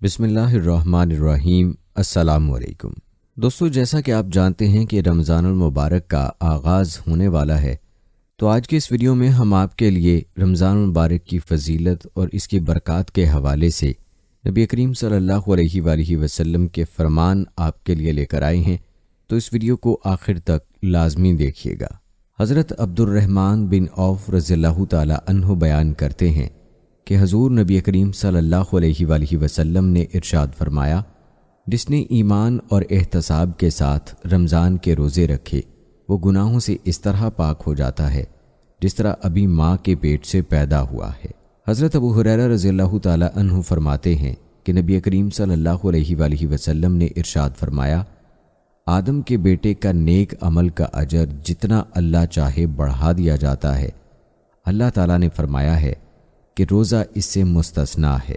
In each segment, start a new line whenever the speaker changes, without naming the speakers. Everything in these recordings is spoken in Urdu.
بسم اللہ الرحمن الرحیم۔ السلام علیکم دوستو، جیسا کہ آپ جانتے ہیں کہ رمضان المبارک کا آغاز ہونے والا ہے، تو آج کے اس ویڈیو میں ہم آپ کے لیے رمضان المبارک کی فضیلت اور اس کی برکات کے حوالے سے نبی کریم صلی اللہ علیہ وآلہ وسلم کے فرمان آپ کے لیے لے کر آئے ہیں، تو اس ویڈیو کو آخر تک لازمی دیکھیے گا۔ حضرت عبد الرحمن بن عوف رضی اللہ تعالی عنہ بیان کرتے ہیں کہ حضور نبی کریم صلی اللہ علیہ وآلہ وسلم نے ارشاد فرمایا، جس نے ایمان اور احتساب کے ساتھ رمضان کے روزے رکھے وہ گناہوں سے اس طرح پاک ہو جاتا ہے جس طرح ابھی ماں کے پیٹ سے پیدا ہوا ہے۔ حضرت ابو ہریرہ رضی اللہ تعالی عنہ فرماتے ہیں کہ نبی کریم صلی اللہ علیہ وآلہ وسلم نے ارشاد فرمایا، آدم کے بیٹے کا نیک عمل کا اجر جتنا اللہ چاہے بڑھا دیا جاتا ہے۔ اللہ تعالیٰ نے فرمایا ہے کہ روزہ اس سے مستثنا ہے،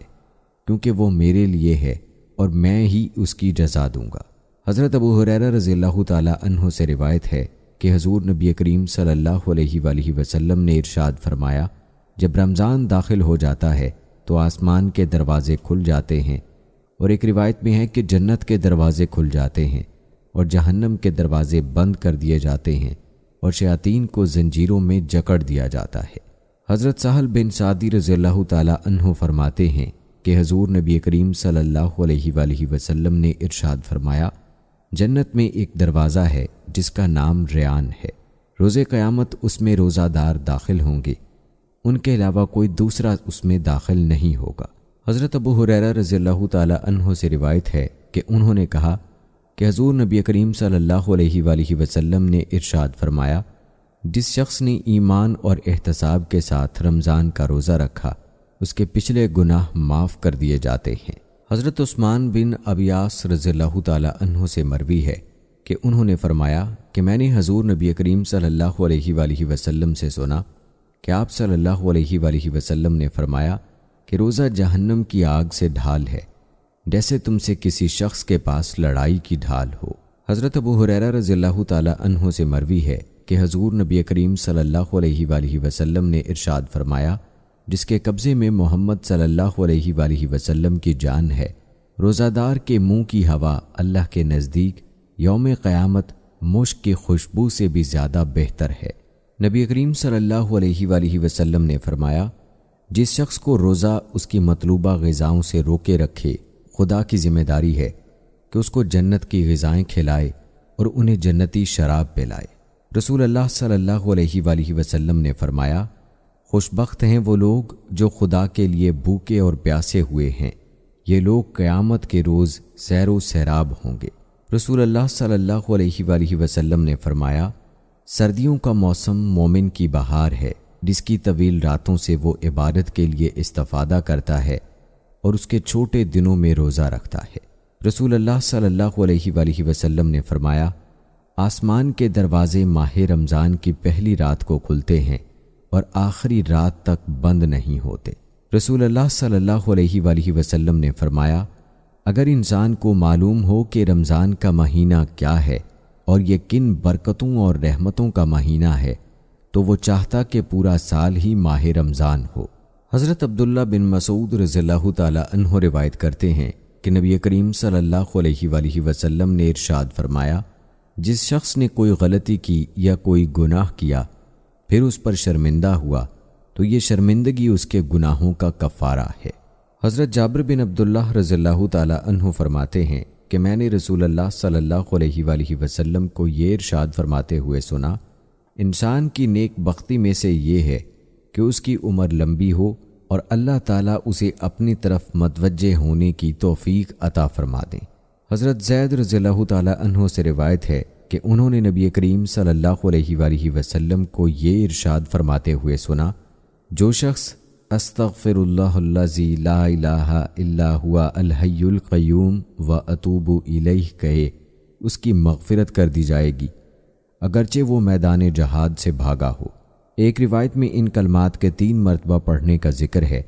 کیونکہ وہ میرے لیے ہے اور میں ہی اس کی جزا دوں گا۔ حضرت ابو ہریرہ رضی اللہ تعالی عنہ سے روایت ہے کہ حضور نبی کریم صلی اللہ علیہ وآلہ وسلم نے ارشاد فرمایا، جب رمضان داخل ہو جاتا ہے تو آسمان کے دروازے کھل جاتے ہیں، اور ایک روایت میں ہے کہ جنت کے دروازے کھل جاتے ہیں اور جہنم کے دروازے بند کر دیے جاتے ہیں اور شیاطین کو زنجیروں میں جکڑ دیا جاتا ہے۔ حضرت سہل بن سعدی رضی اللہ تعالی عنہ فرماتے ہیں کہ حضور نبی کریم صلی اللہ علیہ وآلہ وسلم نے ارشاد فرمایا، جنت میں ایک دروازہ ہے جس کا نام ریان ہے، روز قیامت اس میں روزہ دار داخل ہوں گے، ان کے علاوہ کوئی دوسرا اس میں داخل نہیں ہوگا۔ حضرت ابو ہریرہ رضی اللہ تعالی عنہ سے روایت ہے کہ انہوں نے کہا کہ حضور نبی کریم صلی اللہ علیہ وآلہ وسلم نے ارشاد فرمایا، جس شخص نے ایمان اور احتساب کے ساتھ رمضان کا روزہ رکھا اس کے پچھلے گناہ معاف کر دیے جاتے ہیں۔ حضرت عثمان بن ابیاس رضی اللہ تعالی عنہ سے مروی ہے کہ انہوں نے فرمایا کہ میں نے حضور نبی کریم صلی اللہ علیہ وآلہ وسلم سے سنا کہ آپ صلی اللہ علیہ وآلہ وسلم نے فرمایا کہ روزہ جہنم کی آگ سے ڈھال ہے، جیسے تم سے کسی شخص کے پاس لڑائی کی ڈھال ہو۔ حضرت ابو ہریرہ رضی اللہ تعالی عنہ سے مروی ہے کہ حضور نبی کریم صلی اللہ علیہ وآلہ وسلم نے ارشاد فرمایا، جس کے قبضے میں محمد صلی اللہ علیہ وآلہ وسلم کی جان ہے، روزہ دار کے منہ کی ہوا اللہ کے نزدیک یوم قیامت مشک کی خوشبو سے بھی زیادہ بہتر ہے۔ نبی کریم صلی اللہ علیہ وآلہ وسلم نے فرمایا، جس شخص کو روزہ اس کی مطلوبہ غذاؤں سے روکے رکھے، خدا کی ذمہ داری ہے کہ اس کو جنت کی غذائیں کھلائے اور انہیں جنتی شراب پلائے۔ رسول اللہ صلی اللہ علیہ وآلہ وسلم نے فرمایا، خوش بخت ہیں وہ لوگ جو خدا کے لیے بھوکے اور پیاسے ہوئے ہیں، یہ لوگ قیامت کے روز سیر و سیراب ہوں گے۔ رسول اللہ صلی اللہ علیہ وآلہ وسلم نے فرمایا، سردیوں کا موسم مومن کی بہار ہے، جس کی طویل راتوں سے وہ عبادت کے لیے استفادہ کرتا ہے اور اس کے چھوٹے دنوں میں روزہ رکھتا ہے۔ رسول اللہ صلی اللہ علیہ وآلہ وسلم نے فرمایا، آسمان کے دروازے ماہ رمضان کی پہلی رات کو کھلتے ہیں اور آخری رات تک بند نہیں ہوتے۔ رسول اللہ صلی اللہ علیہ وآلہ وسلم نے فرمایا، اگر انسان کو معلوم ہو کہ رمضان کا مہینہ کیا ہے اور یہ کن برکتوں اور رحمتوں کا مہینہ ہے، تو وہ چاہتا کہ پورا سال ہی ماہ رمضان ہو۔ حضرت عبداللہ بن مسعود رضی اللہ تعالی عنہ روایت کرتے ہیں کہ نبی کریم صلی اللہ علیہ وآلہ وسلم نے ارشاد فرمایا، جس شخص نے کوئی غلطی کی یا کوئی گناہ کیا پھر اس پر شرمندہ ہوا تو یہ شرمندگی اس کے گناہوں کا کفارہ ہے۔ حضرت جابر بن عبداللہ رضی اللہ تعالی عنہ فرماتے ہیں کہ میں نے رسول اللہ صلی اللہ علیہ وآلہ وسلم کو یہ ارشاد فرماتے ہوئے سنا، انسان کی نیک بختی میں سے یہ ہے کہ اس کی عمر لمبی ہو اور اللہ تعالیٰ اسے اپنی طرف متوجہ ہونے کی توفیق عطا فرما دیں۔ حضرت زید رضی اللہ تعالی عنہ سے روایت ہے کہ انہوں نے نبی کریم صلی اللہ علیہ وآلہ وسلم کو یہ ارشاد فرماتے ہوئے سنا، جو شخص استغفر اللہ الذی لا الہ الا هو الحی القیوم واتوب الیہ کہے، اس کی مغفرت کر دی جائے گی، اگرچہ وہ میدان جہاد سے بھاگا ہو۔ ایک روایت میں ان کلمات کے 3 مرتبہ پڑھنے کا ذکر ہے،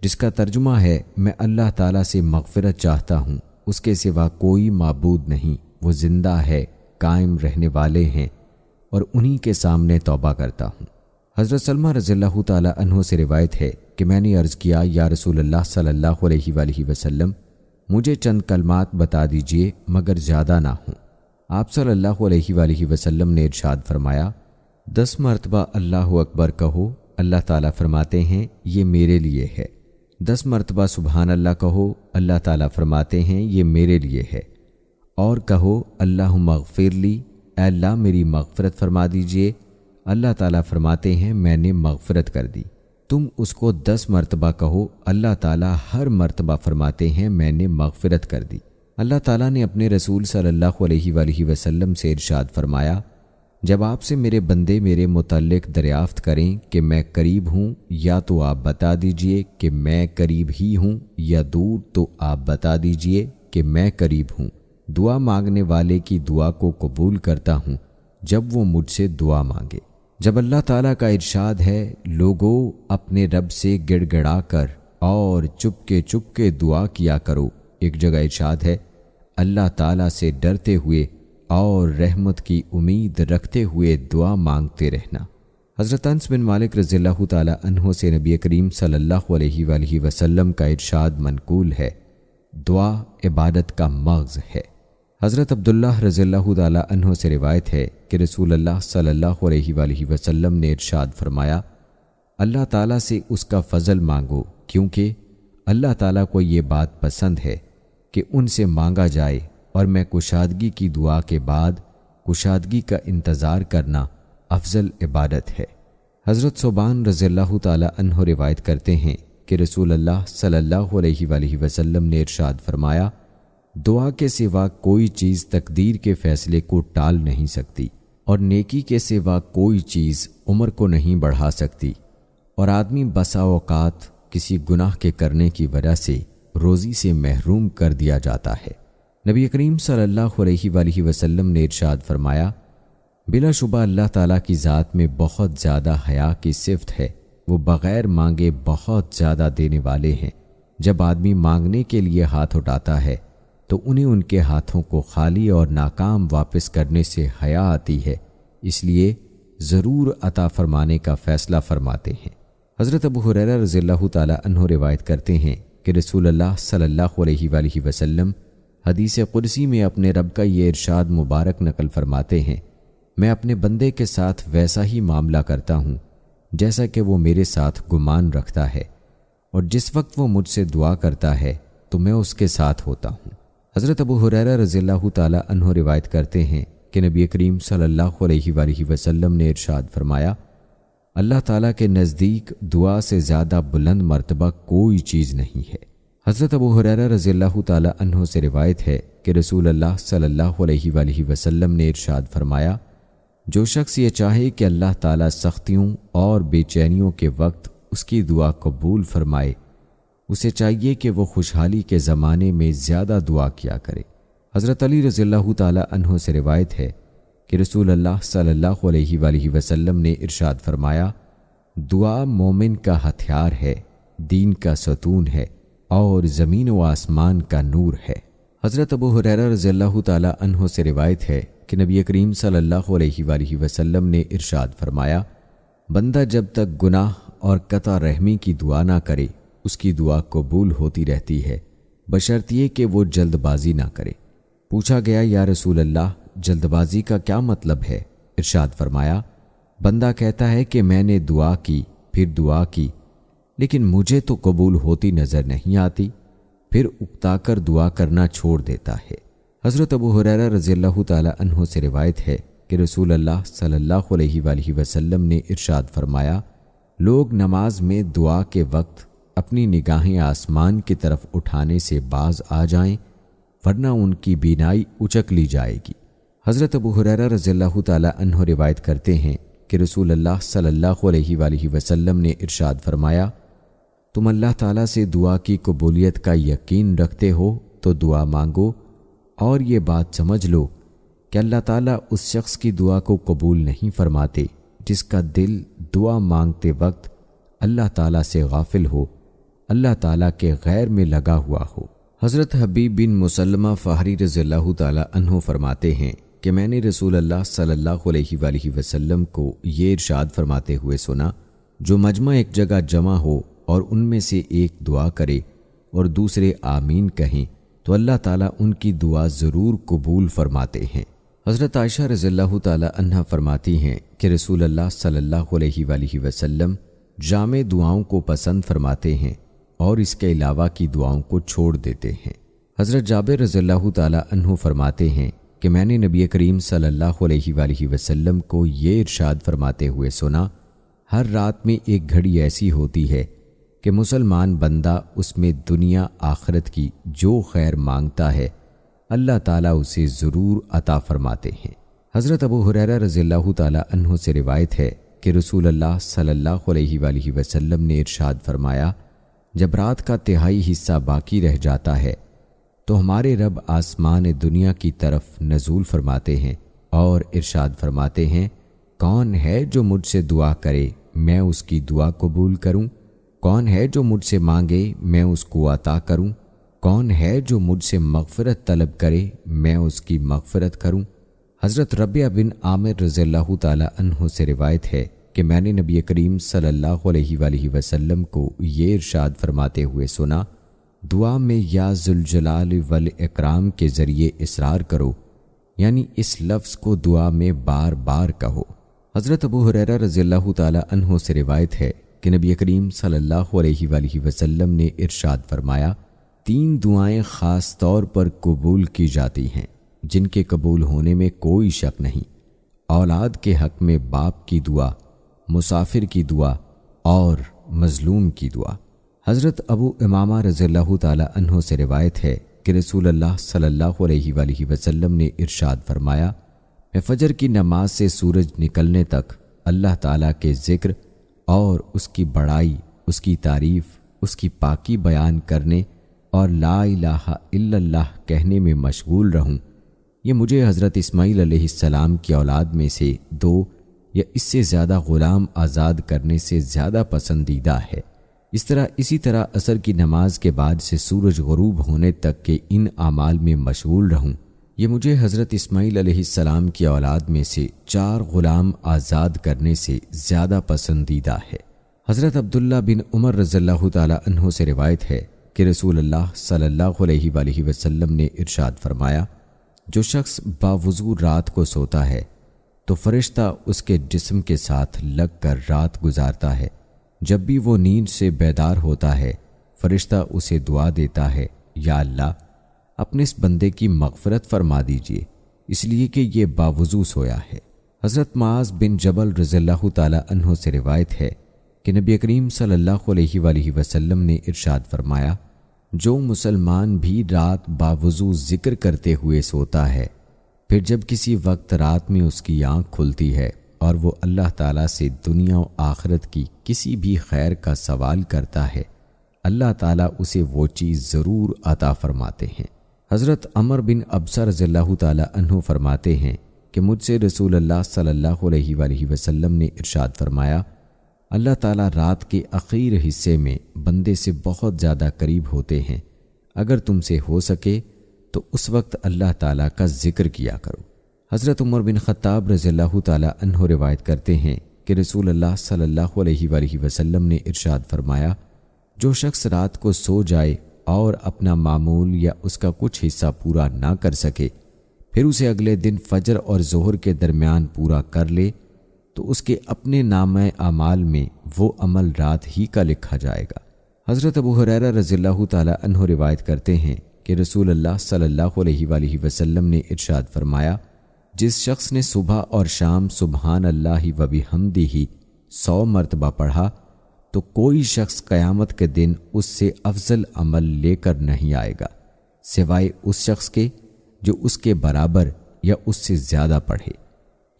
جس کا ترجمہ ہے، میں اللہ تعالیٰ سے مغفرت چاہتا ہوں، اس کے سوا کوئی معبود نہیں، وہ زندہ ہے، قائم رہنے والے ہیں، اور انہی کے سامنے توبہ کرتا ہوں۔ حضرت سلمہ رضی اللہ تعالی عنہ سے روایت ہے کہ میں نے عرض کیا، یا رسول اللہ صلی اللہ علیہ وآلہ وسلم، مجھے چند کلمات بتا دیجئے مگر زیادہ نہ ہوں۔ آپ صلی اللہ علیہ وآلہ وسلم نے ارشاد فرمایا 10 مرتبہ اللہ اکبر کہو، اللہ تعالیٰ فرماتے ہیں یہ میرے لیے ہے۔ 10 مرتبہ سبحان اللہ کہو، اللہ تعالیٰ فرماتے ہیں یہ میرے لیے ہے۔ اور کہو اللہم اغفر لی، اے اللہ میری مغفرت فرما دیجئے، اللہ تعالیٰ فرماتے ہیں میں نے مغفرت کر دی۔ تم اس کو 10 مرتبہ کہو، اللہ تعالیٰ ہر مرتبہ فرماتے ہیں میں نے مغفرت کر دی۔ اللہ تعالیٰ نے اپنے رسول صلی اللہ علیہ وآلہ وسلم سے ارشاد فرمایا جب آپ سے میرے بندے میرے متعلق دریافت کریں کہ میں قریب ہوں، یا تو آپ بتا دیجئے کہ میں قریب ہی ہوں، یا دور تو آپ بتا دیجئے کہ میں قریب ہوں۔ دعا مانگنے والے کی دعا کو قبول کرتا ہوں جب وہ مجھ سے دعا مانگے۔ جب اللہ تعالیٰ کا ارشاد ہے لوگوں اپنے رب سے گڑ گڑا کر اور چپ کے دعا کیا کرو، ایک جگہ ارشاد ہے اللہ تعالیٰ سے ڈرتے ہوئے اور رحمت کی امید رکھتے ہوئے دعا مانگتے رہنا۔ حضرت انس بن مالک رضی اللہ تعالیٰ عنہ سے نبی کریم صلی اللہ علیہ وآلہ وسلم کا ارشاد منقول ہے دعا عبادت کا مغز ہے۔ حضرت عبداللہ رضی اللہ تعالیٰ عنہ سے روایت ہے کہ رسول اللہ صلی اللہ علیہ وآلہ وسلم نے ارشاد فرمایا اللہ تعالیٰ سے اس کا فضل مانگو، کیونکہ اللہ تعالیٰ کو یہ بات پسند ہے کہ ان سے مانگا جائے، اور میں کشادگی کی دعا کے بعد کشادگی کا انتظار کرنا افضل عبادت ہے۔ حضرت ثوبان رضی اللہ تعالیٰ عنہ روایت کرتے ہیں کہ رسول اللہ صلی اللہ علیہ وآلہ وسلم نے ارشاد فرمایا دعا کے سوا کوئی چیز تقدیر کے فیصلے کو ٹال نہیں سکتی، اور نیکی کے سوا کوئی چیز عمر کو نہیں بڑھا سکتی، اور آدمی بسا اوقات کسی گناہ کے کرنے کی وجہ سے روزی سے محروم کر دیا جاتا ہے۔ نبی کریم صلی اللہ علیہ وآلہ وسلم نے ارشاد فرمایا بلا شبہ اللہ تعالیٰ کی ذات میں بہت زیادہ حیا کی صفت ہے، وہ بغیر مانگے بہت زیادہ دینے والے ہیں۔ جب آدمی مانگنے کے لیے ہاتھ اٹھاتا ہے تو انہیں ان کے ہاتھوں کو خالی اور ناکام واپس کرنے سے حیا آتی ہے، اس لیے ضرور عطا فرمانے کا فیصلہ فرماتے ہیں۔ حضرت ابو ہریرہ رضی اللہ تعالیٰ عنہ روایت کرتے ہیں کہ رسول اللہ صلی اللہ علیہ وآلہ وسلم حدیث قدسی میں اپنے رب کا یہ ارشاد مبارک نقل فرماتے ہیں میں اپنے بندے کے ساتھ ویسا ہی معاملہ کرتا ہوں جیسا کہ وہ میرے ساتھ گمان رکھتا ہے، اور جس وقت وہ مجھ سے دعا کرتا ہے تو میں اس کے ساتھ ہوتا ہوں۔ حضرت ابو ہریرہ رضی اللہ تعالیٰ عنہ روایت کرتے ہیں کہ نبی کریم صلی اللہ علیہ وآلہ وسلم نے ارشاد فرمایا اللہ تعالیٰ کے نزدیک دعا سے زیادہ بلند مرتبہ کوئی چیز نہیں ہے۔ حضرت ابو ہریرہ رضی اللہ تعالیٰ عنہ سے روایت ہے کہ رسول اللہ صلی اللہ علیہ وآلہ وسلم نے ارشاد فرمایا جو شخص یہ چاہے کہ اللہ تعالیٰ سختیوں اور بے چینیوں کے وقت اس کی دعا قبول فرمائے، اسے چاہیے کہ وہ خوشحالی کے زمانے میں زیادہ دعا کیا کرے۔ حضرت علی رضی اللہ تعالیٰ عنہ سے روایت ہے کہ رسول اللہ صلی اللہ علیہ وآلہ وسلم نے ارشاد فرمایا دعا مومن کا ہتھیار ہے، دین کا ستون ہے، اور زمین و آسمان کا نور ہے۔ حضرت ابو ہریرہ رضی اللہ تعالیٰ عنہ سے روایت ہے کہ نبی کریم صلی اللہ علیہ وآلہ وسلم نے ارشاد فرمایا بندہ جب تک گناہ اور قطع رحمی کی دعا نہ کرے اس کی دعا قبول ہوتی رہتی ہے بشرط یہ کہ وہ جلد بازی نہ کرے۔ پوچھا گیا یا رسول اللہ جلد بازی کا کیا مطلب ہے؟ ارشاد فرمایا بندہ کہتا ہے کہ میں نے دعا کی، پھر دعا کی، لیکن مجھے تو قبول ہوتی نظر نہیں آتی، پھر اکتا کر دعا کرنا چھوڑ دیتا ہے۔ حضرت ابو ہریرہ رضی اللہ تعالیٰ عنہ سے روایت ہے کہ رسول اللہ صلی اللہ علیہ وآلہ وسلم نے ارشاد فرمایا لوگ نماز میں دعا کے وقت اپنی نگاہیں آسمان کی طرف اٹھانے سے باز آ جائیں ورنہ ان کی بینائی اچک لی جائے گی۔ حضرت ابو ہریرہ رضی اللہ تعالیٰ عنہ روایت کرتے ہیں کہ رسول اللہ صلی اللہ علیہ وآلہ وسلم نے ارشاد فرمایا تم اللہ تعالیٰ سے دعا کی قبولیت کا یقین رکھتے ہو تو دعا مانگو، اور یہ بات سمجھ لو کہ اللہ تعالیٰ اس شخص کی دعا کو قبول نہیں فرماتے جس کا دل دعا مانگتے وقت اللہ تعالیٰ سے غافل ہو، اللہ تعالیٰ کے غیر میں لگا ہوا ہو۔ حضرت حبیب بن مسلمہ فہری رضی اللہ تعالیٰ عنہ فرماتے ہیں کہ میں نے رسول اللہ صلی اللہ علیہ وآلہ وسلم کو یہ ارشاد فرماتے ہوئے سنا جو مجمع ایک جگہ جمع ہو اور ان میں سے ایک دعا کرے اور دوسرے آمین کہیں تو اللہ تعالیٰ ان کی دعا ضرور قبول فرماتے ہیں۔ حضرت عائشہ رضی اللہ تعالیٰ عنہا فرماتی ہیں کہ رسول اللہ صلی اللہ علیہ وآلہ وسلم جامع دعاؤں کو پسند فرماتے ہیں اور اس کے علاوہ کی دعاؤں کو چھوڑ دیتے ہیں۔ حضرت جابر رضی اللہ تعالیٰ عنہ فرماتے ہیں کہ میں نے نبی کریم صلی اللہ علیہ وآلہ وسلم کو یہ ارشاد فرماتے ہوئے سنا، ہر رات میں ایک گھڑی ایسی ہوتی ہے کہ مسلمان بندہ اس میں دنیا آخرت کی جو خیر مانگتا ہے اللہ تعالیٰ اسے ضرور عطا فرماتے ہیں۔ حضرت ابو ہریرہ رضی اللہ تعالیٰ عنہ سے روایت ہے کہ رسول اللہ صلی اللہ علیہ وآلہ وسلم نے ارشاد فرمایا، جب رات کا تہائی حصہ باقی رہ جاتا ہے تو ہمارے رب آسمان دنیا کی طرف نزول فرماتے ہیں اور ارشاد فرماتے ہیں، کون ہے جو مجھ سے دعا کرے میں اس کی دعا قبول کروں؟ کون ہے جو مجھ سے مانگے میں اس کو عطا کروں؟ کون ہے جو مجھ سے مغفرت طلب کرے میں اس کی مغفرت کروں؟ حضرت ربیعہ بن عامر رضی اللہ تعالیٰ عنہ سے روایت ہے کہ میں نے نبی کریم صلی اللہ علیہ وآلہ وسلم کو یہ ارشاد فرماتے ہوئے سنا، دعا میں یا ذوالجلال والاکرام کے ذریعے اصرار کرو، یعنی اس لفظ کو دعا میں بار بار کہو۔ حضرت ابو ہریرہ رضی اللہ تعالیٰ عنہ سے روایت ہے کہ نبی کریم صلی اللہ علیہ وآلہ وسلم نے ارشاد فرمایا، 3 دعائیں خاص طور پر قبول کی جاتی ہیں جن کے قبول ہونے میں کوئی شک نہیں، اولاد کے حق میں باپ کی دعا، مسافر کی دعا اور مظلوم کی دعا۔ حضرت ابو امامہ رضی اللہ تعالیٰ عنہ سے روایت ہے کہ رسول اللہ صلی اللہ علیہ وآلہ وسلم نے ارشاد فرمایا، میں فجر کی نماز سے سورج نکلنے تک اللہ تعالیٰ کے ذکر اور اس کی بڑائی، اس کی تعریف، اس کی پاکی بیان کرنے اور لا الہ الا اللہ کہنے میں مشغول رہوں۔ یہ مجھے حضرت اسماعیل علیہ السلام کی اولاد میں سے 2 یا اس سے زیادہ غلام آزاد کرنے سے زیادہ پسندیدہ ہے۔ اسی طرح عصر کی نماز کے بعد سے سورج غروب ہونے تک کے ان اعمال میں مشغول رہوں، یہ مجھے حضرت اسماعیل علیہ السلام کی اولاد میں سے 4 غلام آزاد کرنے سے زیادہ پسندیدہ ہے۔ حضرت عبداللہ بن عمر رضی اللہ تعالیٰ عنہ سے روایت ہے کہ رسول اللہ صلی اللہ علیہ وآلہ وسلم نے ارشاد فرمایا، جو شخص باوضو رات کو سوتا ہے تو فرشتہ اس کے جسم کے ساتھ لگ کر رات گزارتا ہے، جب بھی وہ نیند سے بیدار ہوتا ہے فرشتہ اسے دعا دیتا ہے، یا اللہ اپنے اس بندے کی مغفرت فرما دیجئے اس لیے کہ یہ باوضو سویا ہے۔ حضرت معاذ بن جبل رضی اللہ تعالیٰ عنہ سے روایت ہے کہ نبی کریم صلی اللہ علیہ وآلہ وسلم نے ارشاد فرمایا، جو مسلمان بھی رات باوضو ذکر کرتے ہوئے سوتا ہے، پھر جب کسی وقت رات میں اس کی آنکھ کھلتی ہے اور وہ اللہ تعالیٰ سے دنیا و آخرت کی کسی بھی خیر کا سوال کرتا ہے، اللہ تعالیٰ اسے وہ چیز ضرور عطا فرماتے ہیں۔ حضرت عمر بن ابسہ رضی اللہ تعالیٰ عنہ فرماتے ہیں کہ مجھ سے رسول اللہ صلی اللہ علیہ وآلہ وسلم نے ارشاد فرمایا، اللہ تعالیٰ رات کے اخیر حصے میں بندے سے بہت زیادہ قریب ہوتے ہیں، اگر تم سے ہو سکے تو اس وقت اللہ تعالیٰ کا ذکر کیا کرو۔ حضرت عمر بن خطاب رضی اللہ تعالیٰ عنہ روایت کرتے ہیں کہ رسول اللہ صلی اللہ علیہ وآلہ وسلم نے ارشاد فرمایا، جو شخص رات کو سو جائے اور اپنا معمول یا اس کا کچھ حصہ پورا نہ کر سکے، پھر اسے اگلے دن فجر اور ظہر کے درمیان پورا کر لے تو اس کے اپنے نامہ اعمال میں وہ عمل رات ہی کا لکھا جائے گا۔ حضرت ابو ہریرہ رضی اللہ تعالیٰ عنہ روایت کرتے ہیں کہ رسول اللہ صلی اللہ علیہ وآلہ وسلم نے ارشاد فرمایا، جس شخص نے صبح اور شام سبحان اللہ و بحمدہ 100 مرتبہ پڑھا تو کوئی شخص قیامت کے دن اس سے افضل عمل لے کر نہیں آئے گا سوائے اس شخص کے جو اس کے برابر یا اس سے زیادہ پڑھے۔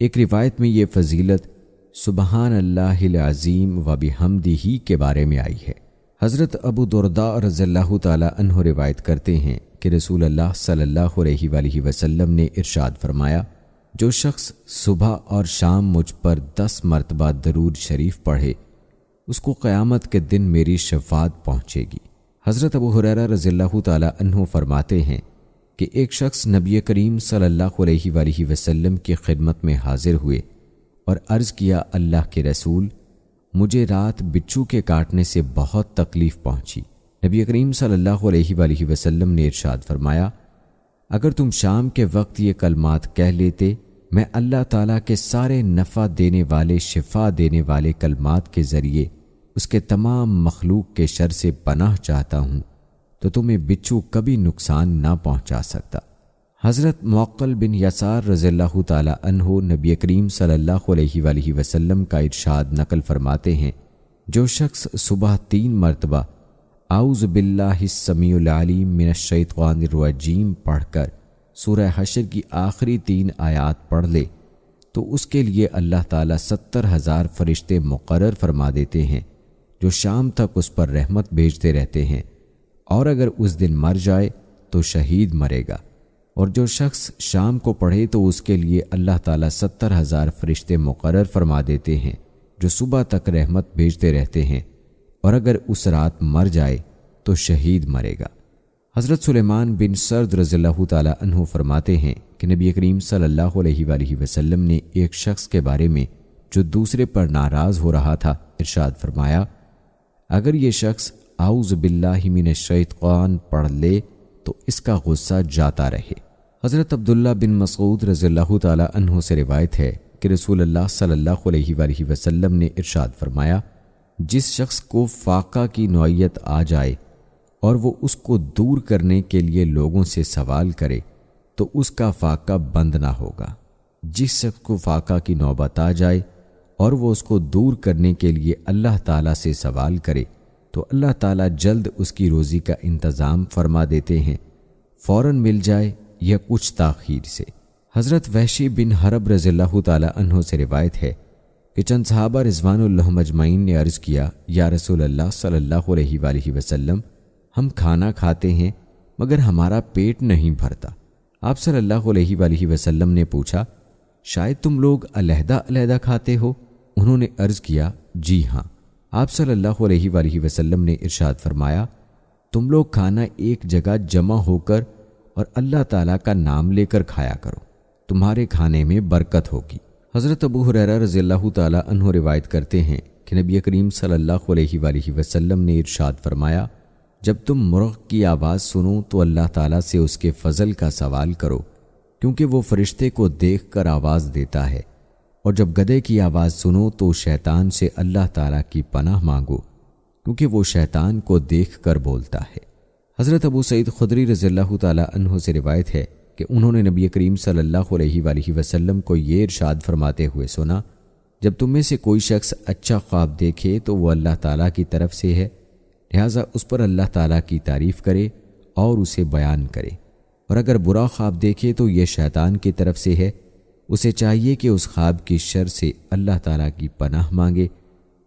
ایک روایت میں یہ فضیلت سبحان اللہ العظیم و بحمدہ کے بارے میں آئی ہے۔ حضرت ابو درداء رضی اللہ تعالیٰ عنہ روایت کرتے ہیں کہ رسول اللہ صلی اللہ علیہ وآلہ وسلم نے ارشاد فرمایا، جو شخص صبح اور شام مجھ پر 10 مرتبہ درود شریف پڑھے اس کو قیامت کے دن میری شفاعت پہنچے گی۔ حضرت ابو ہریرہ رضی اللہ تعالیٰ عنہ فرماتے ہیں کہ ایک شخص نبی کریم صلی اللہ علیہ وآلہ وسلم کی خدمت میں حاضر ہوئے اور عرض کیا، اللہ کے رسول، مجھے رات بچھو کے کاٹنے سے بہت تکلیف پہنچی، نبی کریم صلی اللہ علیہ وآلہ وسلم نے ارشاد فرمایا، اگر تم شام کے وقت یہ کلمات کہہ لیتے، میں اللہ تعالیٰ کے سارے نفع دینے والے، شفا دینے والے کلمات کے ذریعے اس کے تمام مخلوق کے شر سے پناہ چاہتا ہوں، تو تمہیں بچھو کبھی نقصان نہ پہنچا سکتا۔ حضرت معقل بن یسار رضی اللہ تعالیٰ عنہ نبی کریم صلی اللہ علیہ وآلہ وسلم کا ارشاد نقل فرماتے ہیں، جو شخص صبح 3 مرتبہ اعوذ باللہ السمیع العلیم من الشیطان الرجیم پڑھ کر سورہ حشر کی آخری 3 آیات پڑھ لے تو اس کے لیے اللہ تعالیٰ 70,000 فرشتے مقرر فرما دیتے ہیں جو شام تک اس پر رحمت بھیجتے رہتے ہیں، اور اگر اس دن مر جائے تو شہید مرے گا۔ اور جو شخص شام کو پڑھے تو اس کے لیے اللہ تعالیٰ 70,000 فرشتے مقرر فرما دیتے ہیں جو صبح تک رحمت بھیجتے رہتے ہیں، اور اگر اس رات مر جائے تو شہید مرے گا۔ حضرت سلیمان بن سرد رضی اللہ تعالیٰ عنہ فرماتے ہیں کہ نبی کریم صلی اللہ علیہ وآلہ وسلم نے ایک شخص کے بارے میں جو دوسرے پر ناراض ہو رہا تھا ارشاد فرمایا، اگر یہ شخص اعوذ باللہ من الشیطان پڑھ لے تو اس کا غصہ جاتا رہے۔ حضرت عبداللہ بن مسعود رضی اللہ تعالیٰ عنہ سے روایت ہے کہ رسول اللہ صلی اللہ علیہ وآلہ وسلم نے ارشاد فرمایا، جس شخص کو فاقہ کی نوعیت آ جائے اور وہ اس کو دور کرنے کے لیے لوگوں سے سوال کرے تو اس کا فاقہ بند نہ ہوگا۔ جس شخص کو فاقہ کی نوبت آ جائے اور وہ اس کو دور کرنے کے لیے اللہ تعالیٰ سے سوال کرے تو اللہ تعالیٰ جلد اس کی روزی کا انتظام فرما دیتے ہیں، فوراً مل جائے یا کچھ تاخیر سے۔ حضرت وحشی بن حرب رضی اللہ تعالیٰ عنہ سے روایت ہے کہ چند صحابہ رضوان اللہ مجمعین نے عرض کیا، یا رسول اللہ صلی اللہ علیہ وآلہ وسلم، ہم کھانا کھاتے ہیں مگر ہمارا پیٹ نہیں بھرتا۔ آپ صلی اللہ علیہ وآلہ وسلم نے پوچھا، شاید تم لوگ علیحدہ علیحدہ کھاتے ہو؟ انہوں نے عرض کیا، جی ہاں۔ آپ صلی اللہ علیہ وآلہ وسلم نے ارشاد فرمایا، تم لوگ کھانا ایک جگہ جمع ہو کر اور اللہ تعالیٰ کا نام لے کر کھایا کرو، تمہارے کھانے میں برکت ہوگی۔ حضرت ابو ہریرہ رضی اللہ تعالیٰ عنہ روایت کرتے ہیں کہ نبی کریم صلی اللہ علیہ وآلہ وسلم نے ارشاد فرمایا، جب تم مرغ کی آواز سنو تو اللہ تعالیٰ سے اس کے فضل کا سوال کرو، کیونکہ وہ فرشتے کو دیکھ کر آواز دیتا ہے، اور جب گدھے کی آواز سنو تو شیطان سے اللہ تعالیٰ کی پناہ مانگو، کیونکہ وہ شیطان کو دیکھ کر بولتا ہے۔ حضرت ابو سعید خدری رضی اللہ تعالیٰ عنہ سے روایت ہے کہ انہوں نے نبی کریم صلی اللہ علیہ وآلہ وسلم کو یہ ارشاد فرماتے ہوئے سنا، جب تم میں سے کوئی شخص اچھا خواب دیکھے تو وہ اللہ تعالیٰ کی طرف سے ہے، لہٰذا اس پر اللہ تعالیٰ کی تعریف کرے اور اسے بیان کرے، اور اگر برا خواب دیکھے تو یہ شیطان کی طرف سے ہے، اسے چاہیے کہ اس خواب کی شر سے اللہ تعالیٰ کی پناہ مانگے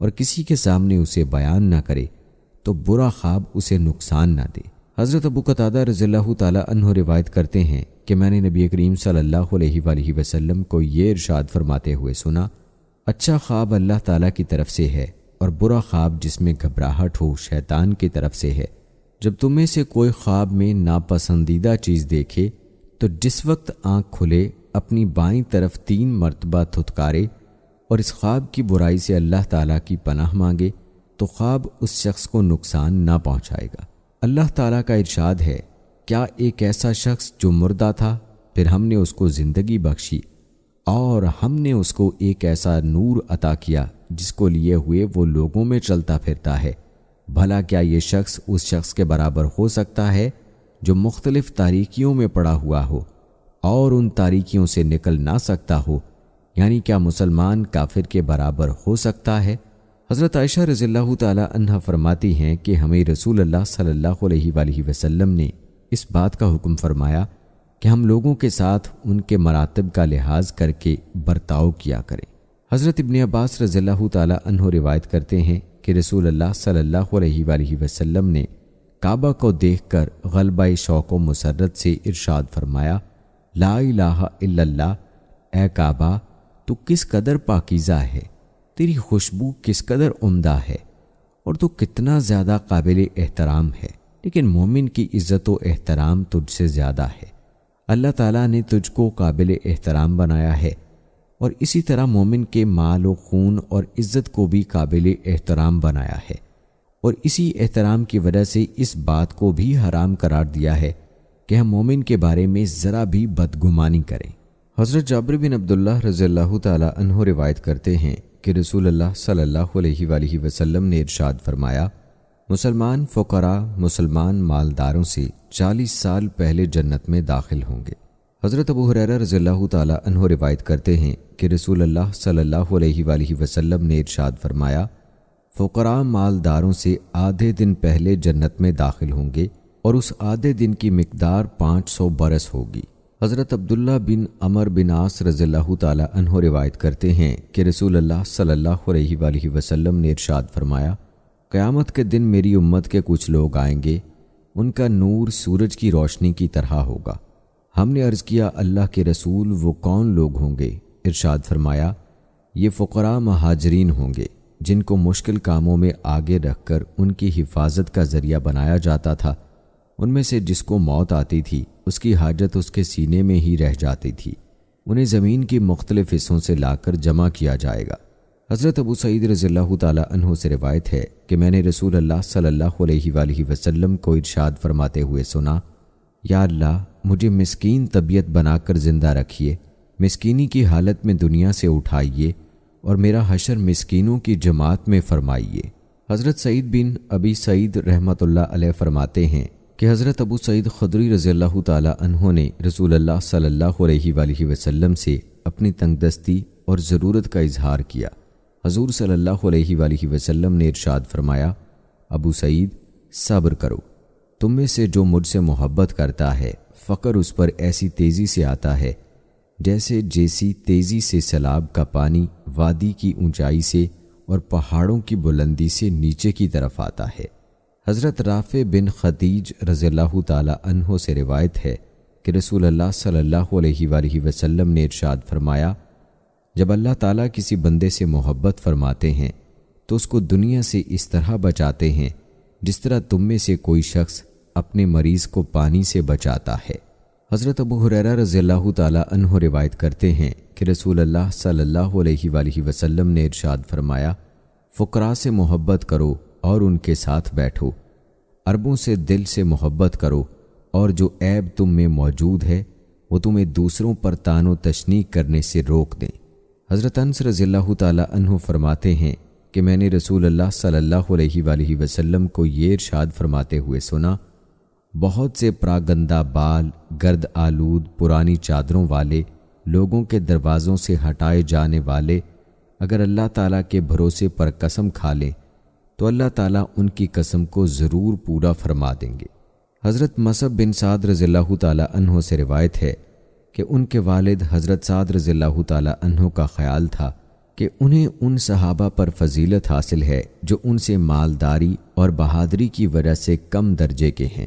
اور کسی کے سامنے اسے بیان نہ کرے تو برا خواب اسے نقصان نہ دے۔ حضرت ابو قتادہ رضی اللہ تعالیٰ عنہ روایت کرتے ہیں کہ میں نے نبی کریم صلی اللہ علیہ وآلہ وسلم کو یہ ارشاد فرماتے ہوئے سنا، اچھا خواب اللہ تعالیٰ کی طرف سے ہے اور برا خواب جس میں گھبراہٹ ہو شیطان کی طرف سے ہے۔ جب تم میں سے کوئی خواب میں ناپسندیدہ چیز دیکھے تو جس وقت آنکھ کھلے اپنی بائیں طرف 3 مرتبہ تھتکارے اور اس خواب کی برائی سے اللہ تعالیٰ کی پناہ مانگے تو خواب اس شخص کو نقصان نہ پہنچائے گا۔ اللہ تعالیٰ کا ارشاد ہے، کیا ایک ایسا شخص جو مردہ تھا پھر ہم نے اس کو زندگی بخشی اور ہم نے اس کو ایک ایسا نور عطا کیا جس کو لیے ہوئے وہ لوگوں میں چلتا پھرتا ہے، بھلا کیا یہ شخص اس شخص کے برابر ہو سکتا ہے جو مختلف تاریکیوں میں پڑا ہوا ہو اور ان تاریکیوں سے نکل نہ سکتا ہو؟ یعنی کیا مسلمان کافر کے برابر ہو سکتا ہے؟ حضرت عائشہ رضی اللہ تعالیٰ عنہا فرماتی ہیں کہ ہمیں رسول اللہ صلی اللہ علیہ وآلہ وسلم نے اس بات کا حکم فرمایا کہ ہم لوگوں کے ساتھ ان کے مراتب کا لحاظ کر کے برتاؤ کیا کریں۔ حضرت ابن عباس رضی اللہ تعالیٰ عنہ روایت کرتے ہیں کہ رسول اللہ صلی اللہ علیہ وآلہ وسلم نے کعبہ کو دیکھ کر غلبہ شوق و مسرت سے ارشاد فرمایا، لا الہ الا اللہ، اے کعبہ تو کس قدر پاکیزہ ہے، تیری خوشبو کس قدر عمدہ ہے اور تو کتنا زیادہ قابل احترام ہے، لیکن مومن کی عزت و احترام تجھ سے زیادہ ہے۔ اللہ تعالیٰ نے تجھ کو قابل احترام بنایا ہے اور اسی طرح مومن کے مال و خون اور عزت کو بھی قابل احترام بنایا ہے، اور اسی احترام کی وجہ سے اس بات کو بھی حرام قرار دیا ہے کہ ہم مومن کے بارے میں ذرا بھی بدگمانی کریں۔ حضرت جابر بن عبداللہ رضی اللہ تعالی عنہ روایت کرتے ہیں کہ رسول اللہ صلی اللہ علیہ وآلہ وسلم نے ارشاد فرمایا، مسلمان فقراء مسلمان مالداروں سے 40 سال پہلے جنت میں داخل ہوں گے۔ حضرت ابو ہریرہ رضی اللہ تعالی عنہ روایت کرتے ہیں کہ رسول اللہ صلی اللہ علیہ وآلہ وسلم نے ارشاد فرمایا، فقراء مالداروں سے آدھے دن پہلے جنت میں داخل ہوں گے اور اس آدھے دن کی مقدار 500 برس ہوگی۔ حضرت عبداللہ بن عمر بن عاص رضی اللہ تعالی عنہ روایت کرتے ہیں کہ رسول اللہ صلی اللہ علیہ وآلہ وسلم نے ارشاد فرمایا، قیامت کے دن میری امت کے کچھ لوگ آئیں گے، ان کا نور سورج کی روشنی کی طرح ہوگا۔ ہم نے عرض کیا، اللہ کے رسول وہ کون لوگ ہوں گے؟ ارشاد فرمایا، یہ فقراء مہاجرین ہوں گے جن کو مشکل کاموں میں آگے رکھ کر ان کی حفاظت کا ذریعہ بنایا جاتا تھا۔ ان میں سے جس کو موت آتی تھی اس کی حاجت اس کے سینے میں ہی رہ جاتی تھی، انہیں زمین کی مختلف حصوں سے لا کر جمع کیا جائے گا۔ حضرت ابو سعید رضی اللہ تعالی عنہ سے روایت ہے کہ میں نے رسول اللہ صلی اللہ علیہ وآلہ وسلم کو ارشاد فرماتے ہوئے سنا، یا اللہ مجھے مسکین طبیعت بنا کر زندہ رکھیے، مسکینی کی حالت میں دنیا سے اٹھائیے اور میرا حشر مسکینوں کی جماعت میں فرمائیے۔ حضرت سعید بن ابی سعید رحمۃ اللہ علیہ فرماتے ہیں کہ حضرت ابو سعید خدری رضی اللہ تعالی عنہ نے رسول اللہ صلی اللہ علیہ وآلہ وسلم سے اپنی تنگ دستی اور ضرورت کا اظہار کیا۔ حضور صلی اللہ علیہ وآلہ وسلم نے ارشاد فرمایا، ابو سعید صبر کرو، تم میں سے جو مجھ سے محبت کرتا ہے فقر اس پر ایسی تیزی سے آتا ہے جیسی تیزی سے سیلاب کا پانی وادی کی اونچائی سے اور پہاڑوں کی بلندی سے نیچے کی طرف آتا ہے۔ حضرت رافع بن خدیج رضی اللہ تعالی عنہ سے روایت ہے کہ رسول اللہ صلی اللہ علیہ وآلہ وسلم نے ارشاد فرمایا، جب اللہ تعالیٰ کسی بندے سے محبت فرماتے ہیں تو اس کو دنیا سے اس طرح بچاتے ہیں جس طرح تم میں سے کوئی شخص اپنے مریض کو پانی سے بچاتا ہے۔ حضرت ابو ہریرہ رضی اللہ تعالی عنہ روایت کرتے ہیں کہ رسول اللہ صلی اللہ علیہ وآلہ وسلم نے ارشاد فرمایا، فقراء سے محبت کرو اور ان کے ساتھ بیٹھو، عربوں سے دل سے محبت کرو اور جو عیب تم میں موجود ہے وہ تمہیں دوسروں پر طعن و تشنیع کرنے سے روک دیں۔ حضرت انس رضی اللہ تعالی عنہ فرماتے ہیں کہ میں نے رسول اللہ صلی اللہ علیہ وآلہ وسلم کو یہ ارشاد فرماتے ہوئے سنا، بہت سے پراگندہ بال گرد آلود پرانی چادروں والے لوگوں کے دروازوں سے ہٹائے جانے والے اگر اللہ تعالیٰ کے بھروسے پر قسم کھا لیں تو اللہ تعالیٰ ان کی قسم کو ضرور پورا فرما دیں گے۔ حضرت مصعب بن سعد رضی اللہ تعالی عنہ سے روایت ہے کہ ان کے والد حضرت سعد رضی اللہ تعالی عنہ کا خیال تھا کہ انہیں ان صحابہ پر فضیلت حاصل ہے جو ان سے مالداری اور بہادری کی وجہ سے کم درجے کے ہیں۔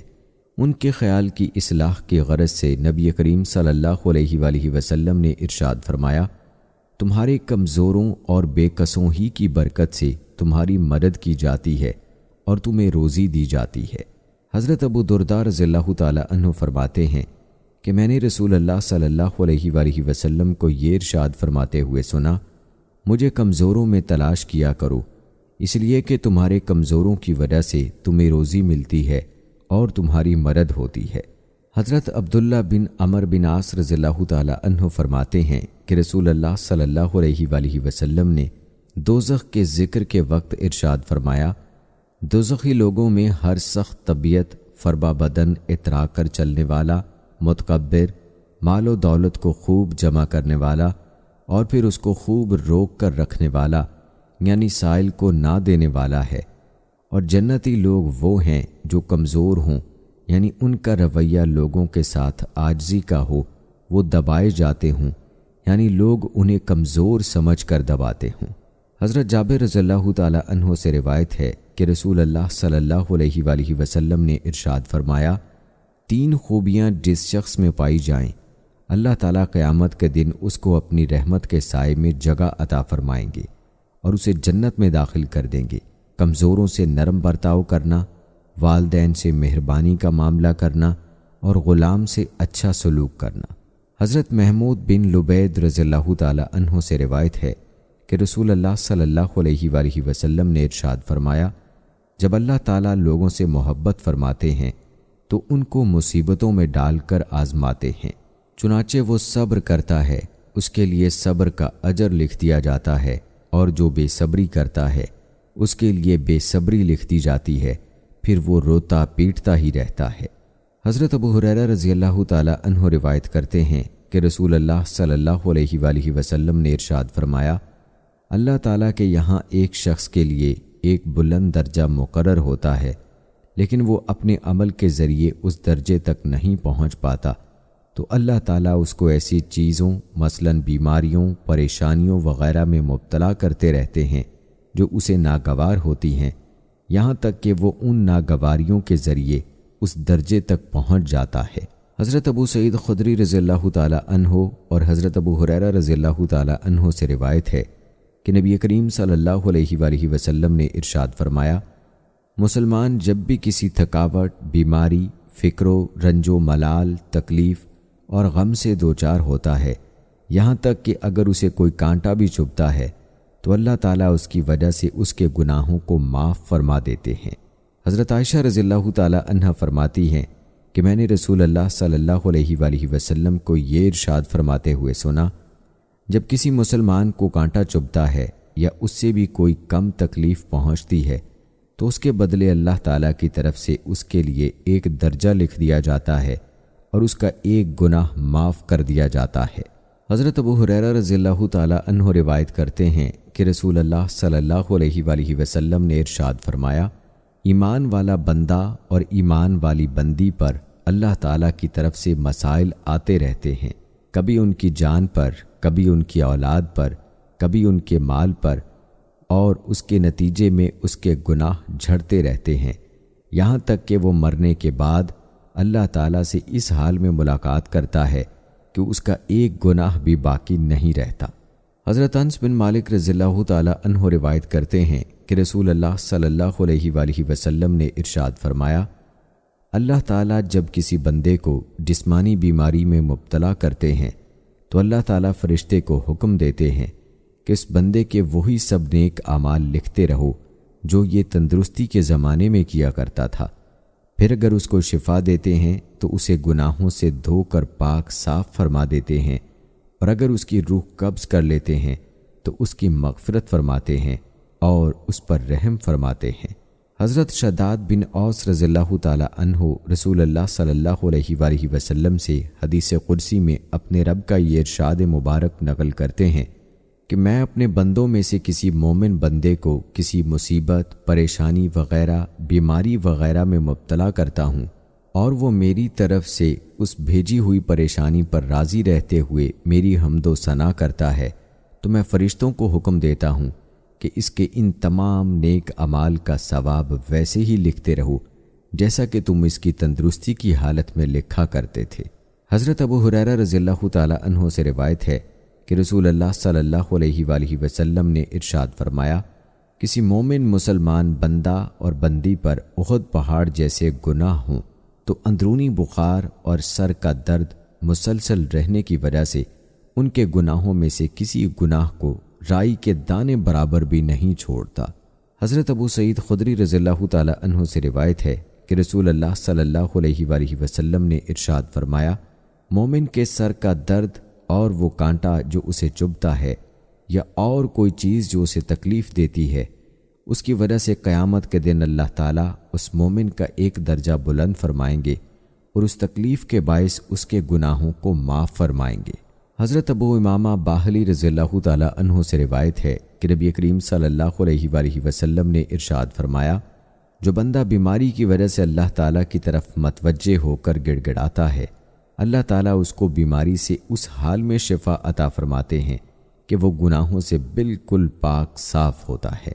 ان کے خیال کی اصلاح کی غرض سے نبی کریم صلی اللہ علیہ وآلہ وسلم نے ارشاد فرمایا، تمہارے کمزوروں اور بے کسوں ہی کی برکت سے تمہاری مدد کی جاتی ہے اور تمہیں روزی دی جاتی ہے۔ حضرت ابو درداء رضی اللہ تعالی عنہ فرماتے ہیں کہ میں نے رسول اللہ صلی اللہ علیہ وآلہ وسلم کو یہ ارشاد فرماتے ہوئے سنا، مجھے کمزوروں میں تلاش کیا کرو، اس لیے کہ تمہارے کمزوروں کی وجہ سے تمہیں روزی ملتی ہے اور تمہاری مدد ہوتی ہے۔ حضرت عبداللہ بن عمر بن عاص رضی اللہ تعالی عنہ فرماتے ہیں کہ رسول اللہ صلی اللہ علیہ وآلہ وسلم نے دوزخ کے ذکر کے وقت ارشاد فرمایا، دوزخی لوگوں میں ہر سخت طبیعت، فربا بدن، اترا کر چلنے والا، متکبر، مال و دولت کو خوب جمع کرنے والا اور پھر اس کو خوب روک کر رکھنے والا یعنی سائل کو نہ دینے والا ہے، اور جنتی لوگ وہ ہیں جو کمزور ہوں یعنی ان کا رویہ لوگوں کے ساتھ عاجزی کا ہو، وہ دبائے جاتے ہوں یعنی لوگ انہیں کمزور سمجھ کر دباتے ہوں۔ حضرت جابر رضی اللہ تعالی عنہ سے روایت ہے کہ رسول اللہ صلی اللہ علیہ وآلہ وسلم نے ارشاد فرمایا، 3 خوبیاں جس شخص میں پائی جائیں اللہ تعالیٰ قیامت کے دن اس کو اپنی رحمت کے سائے میں جگہ عطا فرمائیں گے اور اسے جنت میں داخل کر دیں گے۔ کمزوروں سے نرم برتاؤ کرنا، والدین سے مہربانی کا معاملہ کرنا اور غلام سے اچھا سلوک کرنا۔ حضرت محمود بن لبید رضی اللہ تعالی عنہ سے روایت ہے کہ رسول اللہ صلی اللہ علیہ وآلہ وسلم نے ارشاد فرمایا، جب اللہ تعالیٰ لوگوں سے محبت فرماتے ہیں تو ان کو مصیبتوں میں ڈال کر آزماتے ہیں، چنانچہ وہ صبر کرتا ہے اس کے لیے صبر کا اجر لکھ دیا جاتا ہے، اور جو بے صبری کرتا ہے اس کے لیے بے صبری لکھ دی جاتی ہے، پھر وہ روتا پیٹتا ہی رہتا ہے۔ حضرت ابو ہریرہ رضی اللہ تعالی عنہ روایت کرتے ہیں کہ رسول اللہ صلی اللہ علیہ وآلہ وسلم نے ارشاد فرمایا، اللہ تعالیٰ کے یہاں ایک شخص کے لیے ایک بلند درجہ مقرر ہوتا ہے، لیکن وہ اپنے عمل کے ذریعے اس درجے تک نہیں پہنچ پاتا، تو اللہ تعالیٰ اس کو ایسی چیزوں مثلاً بیماریوں، پریشانیوں وغیرہ میں مبتلا کرتے رہتے ہیں جو اسے ناگوار ہوتی ہیں، یہاں تک کہ وہ ان ناگواریوں کے ذریعے اس درجے تک پہنچ جاتا ہے۔ حضرت ابو سعید خدری رضی اللہ تعالی عنہ اور حضرت ابو ہریرہ رضی اللہ تعالی عنہ سے روایت ہے کہ نبی کریم صلی اللہ علیہ وآلہ وسلم نے ارشاد فرمایا، مسلمان جب بھی کسی تھکاوٹ، بیماری، فکر و رنج و ملال، تکلیف اور غم سے دوچار ہوتا ہے، یہاں تک کہ اگر اسے کوئی کانٹا بھی چبھتا ہے تو اللہ تعالیٰ اس کی وجہ سے اس کے گناہوں کو معاف فرما دیتے ہیں۔ حضرت عائشہ رضی اللہ تعالی عنہا فرماتی ہیں کہ میں نے رسول اللہ صلی اللہ علیہ وآلہ وسلم کو یہ ارشاد فرماتے ہوئے سنا، جب کسی مسلمان کو کانٹا چبھتا ہے یا اس سے بھی کوئی کم تکلیف پہنچتی ہے تو اس کے بدلے اللہ تعالیٰ کی طرف سے اس کے لیے ایک درجہ لکھ دیا جاتا ہے اور اس کا ایک گناہ معاف کر دیا جاتا ہے۔ حضرت ابو ہریرہ رضی اللہ تعالی عنہ روایت کرتے ہیں کہ رسول اللہ صلی اللہ علیہ وآلہ وسلم نے ارشاد فرمایا، ایمان والا بندہ اور ایمان والی بندی پر اللہ تعالیٰ کی طرف سے مسائل آتے رہتے ہیں، کبھی ان کی جان پر، کبھی ان کی اولاد پر، کبھی ان کے مال پر، اور اس کے نتیجے میں اس کے گناہ جھڑتے رہتے ہیں، یہاں تک کہ وہ مرنے کے بعد اللہ تعالیٰ سے اس حال میں ملاقات کرتا ہے کہ اس کا ایک گناہ بھی باقی نہیں رہتا۔ حضرت انس بن مالک رضی اللہ تعالی عنہ روایت کرتے ہیں کہ رسول اللہ صلی اللہ علیہ وآلہ وسلم نے ارشاد فرمایا، اللہ تعالیٰ جب کسی بندے کو جسمانی بیماری میں مبتلا کرتے ہیں تو اللہ تعالیٰ فرشتے کو حکم دیتے ہیں کہ اس بندے کے وہی سب نیک اعمال لکھتے رہو جو یہ تندرستی کے زمانے میں کیا کرتا تھا، پھر اگر اس کو شفا دیتے ہیں تو اسے گناہوں سے دھو کر پاک صاف فرما دیتے ہیں، اور اگر اس کی روح قبض کر لیتے ہیں تو اس کی مغفرت فرماتے ہیں اور اس پر رحم فرماتے ہیں۔ حضرت شداد بن اوس رضی اللہ تعالی عنہ رسول اللہ صلی اللہ علیہ وآلہ وسلم سے حدیث قدسی میں اپنے رب کا یہ ارشاد مبارک نقل کرتے ہیں کہ میں اپنے بندوں میں سے کسی مومن بندے کو کسی مصیبت، پریشانی وغیرہ، بیماری وغیرہ میں مبتلا کرتا ہوں اور وہ میری طرف سے اس بھیجی ہوئی پریشانی پر راضی رہتے ہوئے میری حمد و ثنا کرتا ہے تو میں فرشتوں کو حکم دیتا ہوں کہ اس کے ان تمام نیک اعمال کا ثواب ویسے ہی لکھتے رہو جیسا کہ تم اس کی تندرستی کی حالت میں لکھا کرتے تھے۔ حضرت ابو ہریرہ رضی اللہ تعالی عنہ سے روایت ہے کہ رسول اللہ صلی اللہ علیہ وآلہ وسلم نے ارشاد فرمایا، کسی مومن مسلمان بندہ اور بندی پر احد پہاڑ جیسے گناہ ہوں تو اندرونی بخار اور سر کا درد مسلسل رہنے کی وجہ سے ان کے گناہوں میں سے کسی گناہ کو رائی کے دانے برابر بھی نہیں چھوڑتا۔ حضرت ابو سعید خدری رضی اللہ تعالی عنہ سے روایت ہے کہ رسول اللہ صلی اللہ علیہ وآلہ وسلم نے ارشاد فرمایا، مومن کے سر کا درد اور وہ کانٹا جو اسے چبھتا ہے یا اور کوئی چیز جو اسے تکلیف دیتی ہے، اس کی وجہ سے قیامت کے دن اللہ تعالیٰ اس مومن کا ایک درجہ بلند فرمائیں گے اور اس تکلیف کے باعث اس کے گناہوں کو معاف فرمائیں گے۔ حضرت ابو امامہ باہلی رضی اللہ تعالی عنہ سے روایت ہے کہ نبی کریم صلی اللہ علیہ وآلہ وسلم نے ارشاد فرمایا، جو بندہ بیماری کی وجہ سے اللہ تعالیٰ کی طرف متوجہ ہو کر گڑ گڑاتا ہے، اللہ تعالیٰ اس کو بیماری سے اس حال میں شفا عطا فرماتے ہیں کہ وہ گناہوں سے بالکل پاک صاف ہوتا ہے۔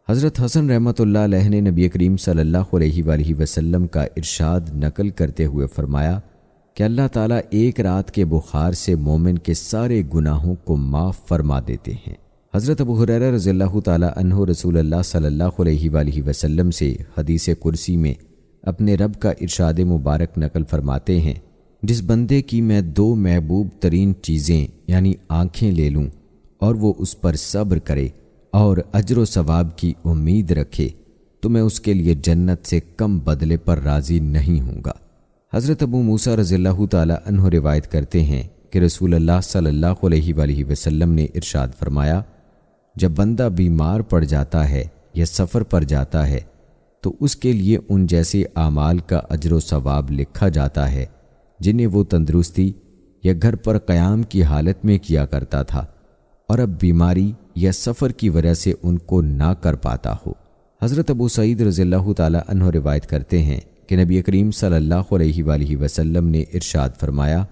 حضرت حسن رحمۃ اللہ علیہ نے نبی کریم صلی اللہ علیہ وآلہ وسلم کا ارشاد نقل کرتے ہوئے فرمایا کہ اللہ تعالیٰ ایک رات کے بخار سے مومن کے سارے گناہوں کو معاف فرما دیتے ہیں۔ حضرت ابو ہریرہ رضی اللہ تعالی عنہ رسول اللہ صلی اللہ علیہ وآلہ وسلم سے حدیث قدسی میں اپنے رب کا ارشاد مبارک نقل فرماتے ہیں، جس بندے کی میں دو محبوب ترین چیزیں یعنی آنکھیں لے لوں اور وہ اس پر صبر کرے اور اجر و ثواب کی امید رکھے تو میں اس کے لیے جنت سے کم بدلے پر راضی نہیں ہوں گا۔ حضرت ابو موسیٰ رضی اللہ تعالی عنہ روایت کرتے ہیں کہ رسول اللہ صلی اللہ علیہ وآلہ وسلم نے ارشاد فرمایا، جب بندہ بیمار پڑ جاتا ہے یا سفر پر جاتا ہے تو اس کے لیے ان جیسے اعمال کا اجر و ثواب لکھا جاتا ہے جنہیں وہ تندرستی یا گھر پر قیام کی حالت میں کیا کرتا تھا اور اب بیماری یا سفر کی وجہ سے ان کو نہ کر پاتا ہو۔ حضرت ابو سعید رضی اللہ تعالی عنہ روایت کرتے ہیں کہ نبی کریم صلی اللہ علیہ وآلہ وسلم نے ارشاد فرمایا،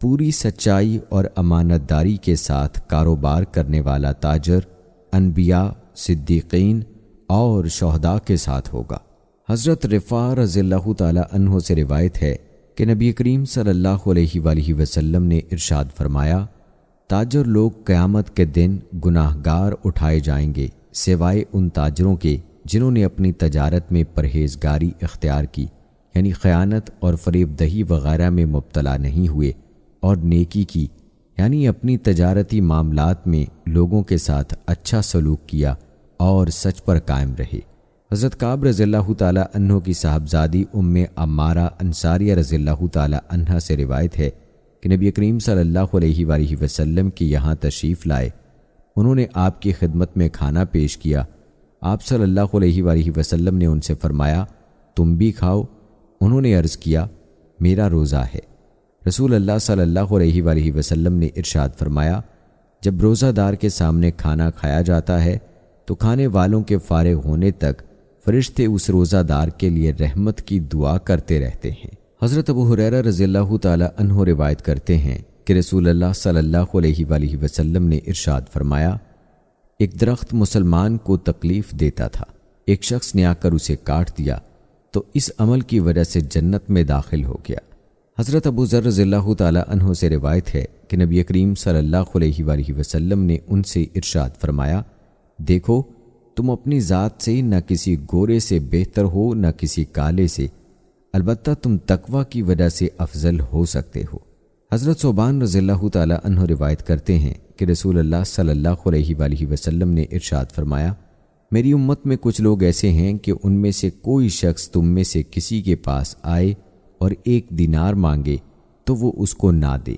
پوری سچائی اور امانت داری کے ساتھ کاروبار کرنے والا تاجر انبیاء، صدیقین اور شہداء کے ساتھ ہوگا۔ حضرت رفاع رضی اللہ تعالی عنہ سے روایت ہے کہ نبی کریم صلی اللہ علیہ وآلہ وسلم نے ارشاد فرمایا، تاجر لوگ قیامت کے دن گناہ گار اٹھائے جائیں گے سوائے ان تاجروں کے جنہوں نے اپنی تجارت میں پرہیزگاری اختیار کی، یعنی خیانت اور فریب دہی وغیرہ میں مبتلا نہیں ہوئے، اور نیکی کی، یعنی اپنی تجارتی معاملات میں لوگوں کے ساتھ اچھا سلوک کیا اور سچ پر قائم رہے۔ حضرت کعب رضی اللہ تعالی عنہ کی صاحبزادی ام عمارہ انصاریہ رضی اللہ تعالی عنہ سے روایت ہے کہ نبی کریم صلی اللہ علیہ وآلہ وسلم کی یہاں تشریف لائے، انہوں نے آپ کی خدمت میں کھانا پیش کیا۔ آپ صلی اللہ علیہ وآلہ وسلم نے ان سے فرمایا، تم بھی کھاؤ؟ انہوں نے عرض کیا، میرا روزہ ہے۔ رسول اللہ صلی اللہ علیہ وآلہ وسلم نے ارشاد فرمایا، جب روزہ دار کے سامنے کھانا کھایا جاتا ہے تو کھانے والوں کے فارغ ہونے تک فرشتے اس روزہ دار کے لیے رحمت کی دعا کرتے رہتے ہیں۔ حضرت ابو ہریرہ رضی اللہ تعالی عنہ روایت کرتے ہیں کہ رسول اللہ صلی اللہ علیہ وآلہ وسلم نے ارشاد فرمایا، ایک درخت مسلمان کو تکلیف دیتا تھا، ایک شخص نے آ کر اسے کاٹ دیا تو اس عمل کی وجہ سے جنت میں داخل ہو گیا۔ حضرت ابو ذر رضی اللہ تعالی عنہ سے روایت ہے کہ نبی کریم صلی اللہ علیہ وآلہ وسلم نے ان سے ارشاد فرمایا، دیکھو تم اپنی ذات سے نہ کسی گورے سے بہتر ہو نہ کسی کالے سے، البتہ تم تقوی کی وجہ سے افضل ہو سکتے ہو۔ حضرت ثوبان رضی اللہ تعالی عنہ روایت کرتے ہیں کہ رسول اللہ صلی اللہ علیہ وآلہ وسلم نے ارشاد فرمایا، میری امت میں کچھ لوگ ایسے ہیں کہ ان میں سے کوئی شخص تم میں سے کسی کے پاس آئے اور 1 دینار مانگے تو وہ اس کو نہ دے،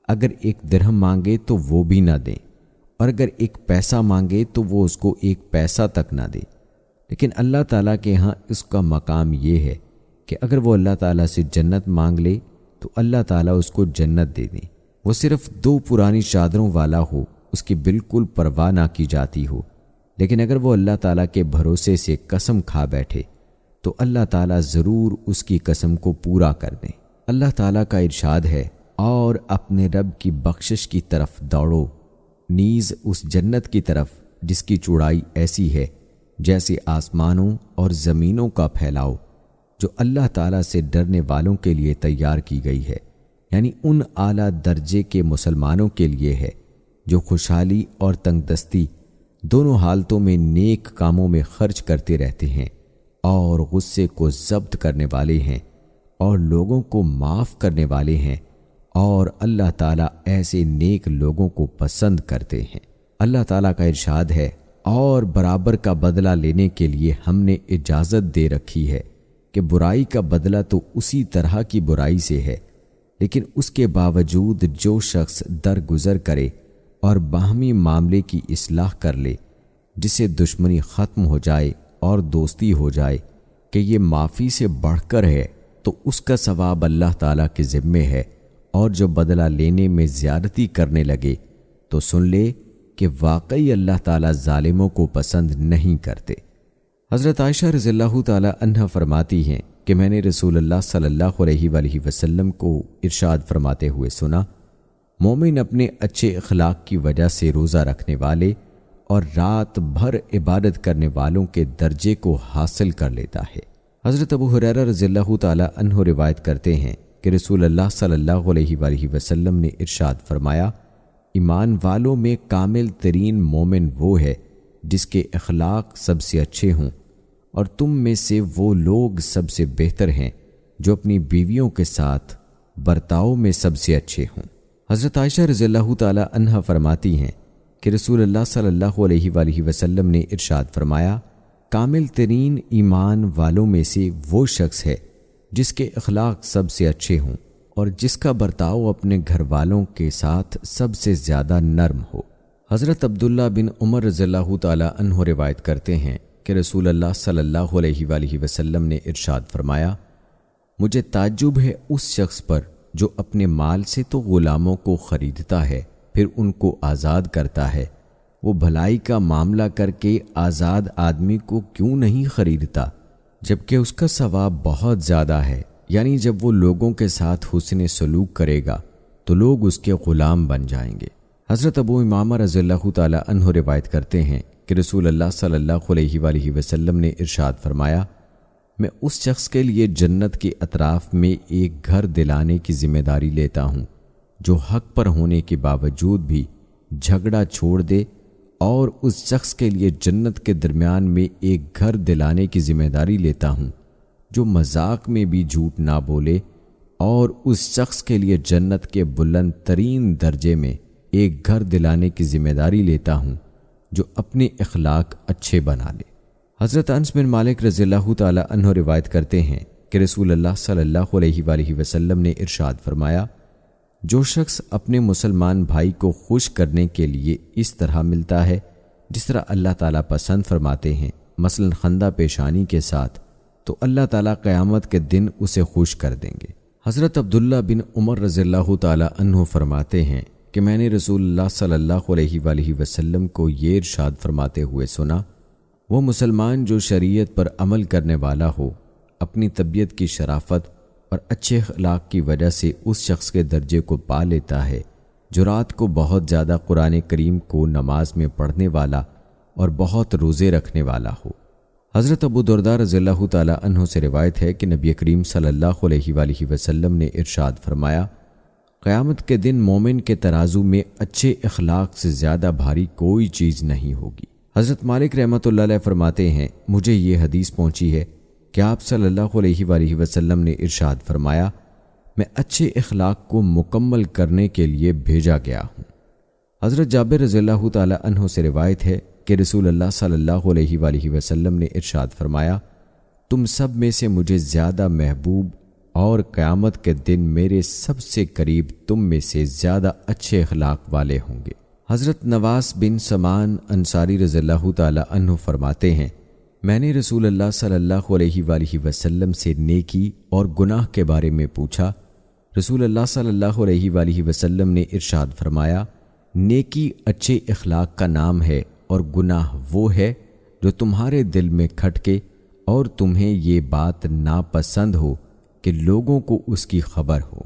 اگر 1 درہم مانگے تو وہ بھی نہ دیں، اور اگر 1 پیسہ مانگے تو وہ اس کو 1 پیسہ تک نہ دے۔ لیکن اللہ تعالیٰ کے ہاں اس کا مقام یہ ہے کہ اگر وہ اللہ تعالیٰ سے جنت مانگ لے تو اللہ تعالیٰ اس کو جنت دے دیں۔ وہ صرف 2 پرانی چادروں والا ہو، اس کی بالکل پرواہ نہ کی جاتی ہو، لیکن اگر وہ اللہ تعالیٰ کے بھروسے سے قسم کھا بیٹھے تو اللہ تعالیٰ ضرور اس کی قسم کو پورا کر دیں۔ اللہ تعالیٰ کا ارشاد ہے، اور اپنے رب کی بخشش کی طرف دوڑو، نیز اس جنت کی طرف جس کی چوڑائی ایسی ہے جیسے آسمانوں اور زمینوں کا پھیلاؤ، جو اللہ تعالیٰ سے ڈرنے والوں کے لیے تیار کی گئی ہے، یعنی ان اعلیٰ درجے کے مسلمانوں کے لیے ہے جو خوشحالی اور تنگ دستی دونوں حالتوں میں نیک کاموں میں خرچ کرتے رہتے ہیں اور غصے کو ضبط کرنے والے ہیں اور لوگوں کو معاف کرنے والے ہیں، اور اللہ تعالیٰ ایسے نیک لوگوں کو پسند کرتے ہیں۔ اللہ تعالیٰ کا ارشاد ہے، اور برابر کا بدلہ لینے کے لیے ہم نے اجازت دے رکھی ہے کہ برائی کا بدلہ تو اسی طرح کی برائی سے ہے، لیکن اس کے باوجود جو شخص درگزر کرے اور باہمی معاملے کی اصلاح کر لے، جسے دشمنی ختم ہو جائے اور دوستی ہو جائے کہ یہ معافی سے بڑھ کر ہے، تو اس کا ثواب اللہ تعالیٰ کے ذمے ہے، اور جو بدلہ لینے میں زیادتی کرنے لگے تو سن لے کہ واقعی اللہ تعالیٰ ظالموں کو پسند نہیں کرتے۔ حضرت عائشہ رضی اللہ تعالی عنہ فرماتی ہیں کہ میں نے رسول اللہ صلی اللہ علیہ وآلہ وسلم کو ارشاد فرماتے ہوئے سنا، مومن اپنے اچھے اخلاق کی وجہ سے روزہ رکھنے والے اور رات بھر عبادت کرنے والوں کے درجے کو حاصل کر لیتا ہے۔ حضرت ابو ہریرہ رضی اللہ تعالی عنہ روایت کرتے ہیں کہ رسول اللہ صلی اللہ علیہ وآلہ وسلم نے ارشاد فرمایا، ایمان والوں میں کامل ترین مومن وہ ہے جس کے اخلاق سب سے اچھے ہوں، اور تم میں سے وہ لوگ سب سے بہتر ہیں جو اپنی بیویوں کے ساتھ برتاؤ میں سب سے اچھے ہوں۔ حضرت عائشہ رضی اللہ تعالی عنہ فرماتی ہیں کہ رسول اللہ صلی اللہ علیہ وآلہ وسلم نے ارشاد فرمایا، کامل ترین ایمان والوں میں سے وہ شخص ہے جس کے اخلاق سب سے اچھے ہوں اور جس کا برتاؤ اپنے گھر والوں کے ساتھ سب سے زیادہ نرم ہو۔ حضرت عبداللہ بن عمر رضی اللہ تعالیٰ عنہ روایت کرتے ہیں کہ رسول اللہ صلی اللہ علیہ وآلہ وسلم نے ارشاد فرمایا، مجھے تعجب ہے اس شخص پر جو اپنے مال سے تو غلاموں کو خریدتا ہے پھر ان کو آزاد کرتا ہے، وہ بھلائی کا معاملہ کر کے آزاد آدمی کو کیوں نہیں خریدتا جبکہ اس کا ثواب بہت زیادہ ہے۔ یعنی جب وہ لوگوں کے ساتھ حسن سلوک کرے گا تو لوگ اس کے غلام بن جائیں گے۔ حضرت ابو امامہ رضی اللہ تعالیٰ عنہ روایت کرتے ہیں کہ رسول اللہ صلی اللہ علیہ وآلہ وسلم نے ارشاد فرمایا، میں اس شخص کے لیے جنت کے اطراف میں ایک گھر دلانے کی ذمہ داری لیتا ہوں جو حق پر ہونے کے باوجود بھی جھگڑا چھوڑ دے، اور اس شخص کے لیے جنت کے درمیان میں ایک گھر دلانے کی ذمہ داری لیتا ہوں جو مذاق میں بھی جھوٹ نہ بولے، اور اس شخص کے لیے جنت کے بلند ترین درجے میں ایک گھر دلانے کی ذمہ داری لیتا ہوں جو اپنے اخلاق اچھے بنا لے۔ حضرت انس بن مالک رضی اللہ تعالیٰ عنہ روایت کرتے ہیں کہ رسول اللہ صلی اللہ علیہ وآلہ وسلم نے ارشاد فرمایا، جو شخص اپنے مسلمان بھائی کو خوش کرنے کے لیے اس طرح ملتا ہے جس طرح اللہ تعالیٰ پسند فرماتے ہیں، مثلا خندہ پیشانی کے ساتھ، تو اللہ تعالیٰ قیامت کے دن اسے خوش کر دیں گے۔ حضرت عبداللہ بن عمر رضی اللہ تعالیٰ عنہ فرماتے ہیں کہ میں نے رسول اللہ صلی اللہ علیہ وآلہ وسلم کو یہ ارشاد فرماتے ہوئے سنا، وہ مسلمان جو شریعت پر عمل کرنے والا ہو اپنی طبیعت کی شرافت اور اچھے اخلاق کی وجہ سے اس شخص کے درجے کو پا لیتا ہے جو رات کو بہت زیادہ قرآن کریم کو نماز میں پڑھنے والا اور بہت روزے رکھنے والا ہو۔ حضرت ابو درداء رضی اللہ تعالیٰ عنہ سے روایت ہے کہ نبی کریم صلی اللہ علیہ وآلہ وسلم نے ارشاد فرمایا، قیامت کے دن مومن کے ترازو میں اچھے اخلاق سے زیادہ بھاری کوئی چیز نہیں ہوگی۔ حضرت مالک رحمۃ اللہ علیہ فرماتے ہیں، مجھے یہ حدیث پہنچی ہے کہ آپ صلی اللہ علیہ وآلہ وسلم نے ارشاد فرمایا، میں اچھے اخلاق کو مکمل کرنے کے لیے بھیجا گیا ہوں۔ حضرت جابر رضی اللہ تعالیٰ عنہ سے روایت ہے کہ رسول اللہ صلی اللہ علیہ وآلہ وسلم نے ارشاد فرمایا، تم سب میں سے مجھے زیادہ محبوب اور قیامت کے دن میرے سب سے قریب تم میں سے زیادہ اچھے اخلاق والے ہوں گے۔ حضرت نواس بن سمان انصاری رضی اللہ تعالیٰ عنہ فرماتے ہیں، میں نے رسول اللہ صلی اللہ علیہ وآلہ وسلم سے نیکی اور گناہ کے بارے میں پوچھا۔ رسول اللہ صلی اللہ علیہ وآلہ وسلم نے ارشاد فرمایا، نیکی اچھے اخلاق کا نام ہے اور گناہ وہ ہے جو تمہارے دل میں کھٹکے اور تمہیں یہ بات ناپسند ہو کہ لوگوں کو اس کی خبر ہو۔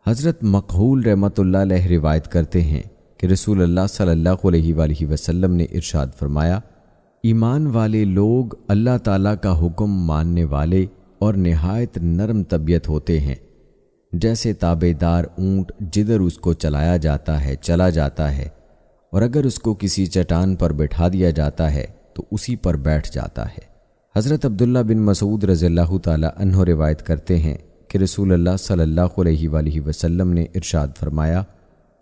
حضرت مقہول رحمۃ اللہ علیہ روایت کرتے ہیں کہ رسول اللہ صلی اللہ علیہ وآلہ وسلم نے ارشاد فرمایا، ایمان والے لوگ اللہ تعالیٰ کا حکم ماننے والے اور نہایت نرم طبیعت ہوتے ہیں، جیسے تابع دار اونٹ جدھر اس کو چلایا جاتا ہے چلا جاتا ہے، اور اگر اس کو کسی چٹان پر بٹھا دیا جاتا ہے تو اسی پر بیٹھ جاتا ہے۔ حضرت عبداللہ بن مسعود رضی اللہ تعالیٰ عنہ روایت کرتے ہیں کہ رسول اللہ صلی اللہ علیہ وآلہ وسلم نے ارشاد فرمایا،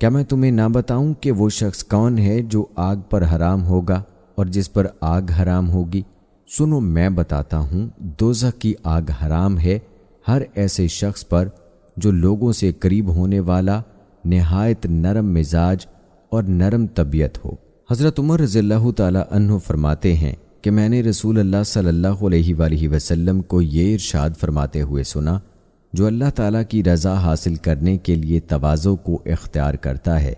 کیا میں تمہیں نہ بتاؤں کہ وہ شخص کون ہے جو آگ پر حرام ہوگا اور جس پر آگ حرام ہوگی؟ سنو میں بتاتا ہوں، دوزخ کی آگ حرام ہے ہر ایسے شخص پر جو لوگوں سے قریب ہونے والا، نہایت نرم مزاج اور نرم طبیعت ہو۔ حضرت عمر رضی اللہ تعالیٰ عنہ فرماتے ہیں کہ میں نے رسول اللہ صلی اللہ علیہ وآلہ وسلم کو یہ ارشاد فرماتے ہوئے سنا، جو اللہ تعالیٰ کی رضا حاصل کرنے کے لیے تواضع کو اختیار کرتا ہے،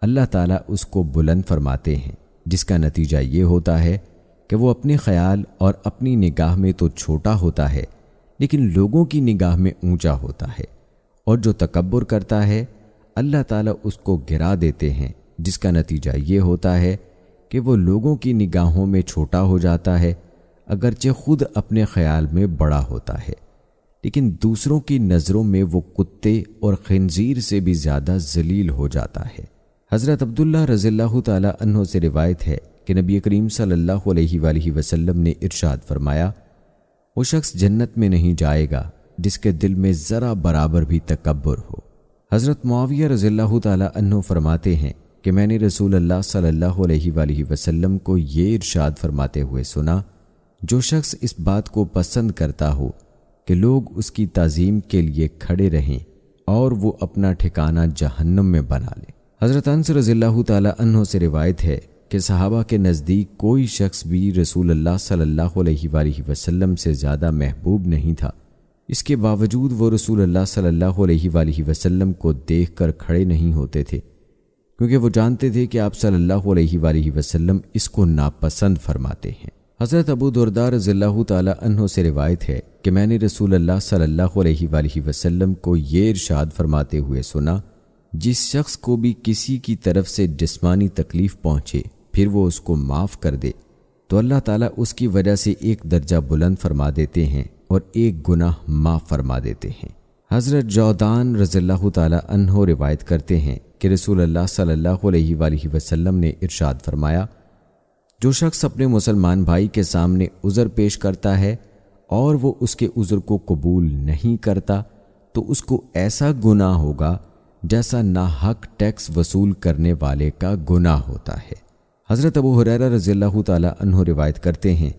اللہ تعالیٰ اس کو بلند فرماتے ہیں، جس کا نتیجہ یہ ہوتا ہے کہ وہ اپنے خیال اور اپنی نگاہ میں تو چھوٹا ہوتا ہے لیکن لوگوں کی نگاہ میں اونچا ہوتا ہے، اور جو تکبر کرتا ہے اللہ تعالیٰ اس کو گرا دیتے ہیں، جس کا نتیجہ یہ ہوتا ہے کہ وہ لوگوں کی نگاہوں میں چھوٹا ہو جاتا ہے اگرچہ خود اپنے خیال میں بڑا ہوتا ہے، لیکن دوسروں کی نظروں میں وہ کتے اور خنزیر سے بھی زیادہ ذلیل ہو جاتا ہے۔ حضرت عبداللہ رضی اللہ تعالیٰ عنہ سے روایت ہے کہ نبی کریم صلی اللہ علیہ وآلہ وسلم نے ارشاد فرمایا، وہ شخص جنت میں نہیں جائے گا جس کے دل میں ذرا برابر بھی تکبر ہو۔ حضرت معاویہ رضی اللہ تعالیٰ عنہ فرماتے ہیں کہ میں نے رسول اللہ صلی اللہ علیہ وآلہ وسلم کو یہ ارشاد فرماتے ہوئے سنا، جو شخص اس بات کو پسند کرتا ہو کہ لوگ اس کی تعظیم کے لیے کھڑے رہیں اور وہ اپنا ٹھکانہ جہنم میں بنا لے۔ حضرت انس رضی اللہ تعالی عنہ سے روایت ہے کہ صحابہ کے نزدیک کوئی شخص بھی رسول اللہ صلی اللہ علیہ وآلہ وسلم سے زیادہ محبوب نہیں تھا، اس کے باوجود وہ رسول اللہ صلی اللہ علیہ وآلہ وسلم کو دیکھ کر کھڑے نہیں ہوتے تھے، کیونکہ وہ جانتے تھے کہ آپ صلی اللہ علیہ وآلہ وسلم اس کو ناپسند فرماتے ہیں۔ حضرت ابو درداء رضی اللہ تعالی عنہ سے روایت ہے کہ میں نے رسول اللہ صلی اللہ علیہ وآلہ وسلم کو یہ ارشاد فرماتے ہوئے سنا، جس شخص کو بھی کسی کی طرف سے جسمانی تکلیف پہنچے پھر وہ اس کو معاف کر دے تو اللہ تعالیٰ اس کی وجہ سے ایک درجہ بلند فرما دیتے ہیں اور ایک گناہ معاف فرما دیتے ہیں۔ حضرت جودان رضی اللہ تعالی عنہ روایت کرتے ہیں کہ رسول اللہ صلی اللہ علیہ وآلہ وسلم نے ارشاد فرمایا، جو شخص اپنے مسلمان بھائی کے سامنے عذر پیش کرتا ہے اور وہ اس کے عذر کو قبول نہیں کرتا تو اس کو ایسا گناہ ہوگا جیسا ناحق ٹیکس وصول کرنے والے کا گناہ ہوتا ہے۔ حضرت ابو ہریرہ رضی اللہ تعالی عنہ روایت کرتے ہیں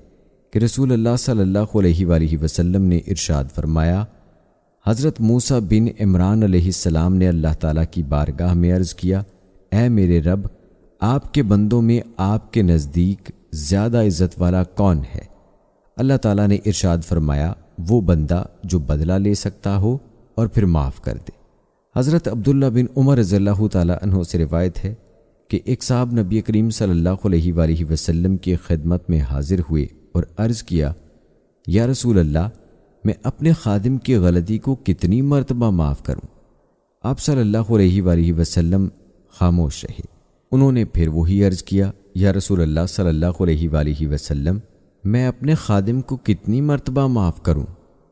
کہ رسول اللہ صلی اللہ علیہ وآلہ وسلم نے ارشاد فرمایا، حضرت موسیٰ بن عمران علیہ السلام نے اللہ تعالیٰ کی بارگاہ میں عرض کیا، اے میرے رب، آپ کے بندوں میں آپ کے نزدیک زیادہ عزت والا کون ہے؟ اللہ تعالیٰ نے ارشاد فرمایا، وہ بندہ جو بدلہ لے سکتا ہو اور پھر معاف کر دے۔ حضرت عبداللہ بن عمر رضی اللہ تعالی عنہ سے روایت ہے کہ ایک صاحب نبی کریم صلی اللہ علیہ وآلہ وسلم کی خدمت میں حاضر ہوئے اور عرض کیا، یا رسول اللہ، میں اپنے خادم کی غلطی کو کتنی مرتبہ معاف کروں؟ آپ صلی اللہ علیہ وآلہ وسلم خاموش رہے۔ انہوں نے پھر وہی عرض کیا، یا رسول اللہ صلی اللہ علیہ وآلہ وسلم، میں اپنے خادم کو کتنی مرتبہ معاف کروں؟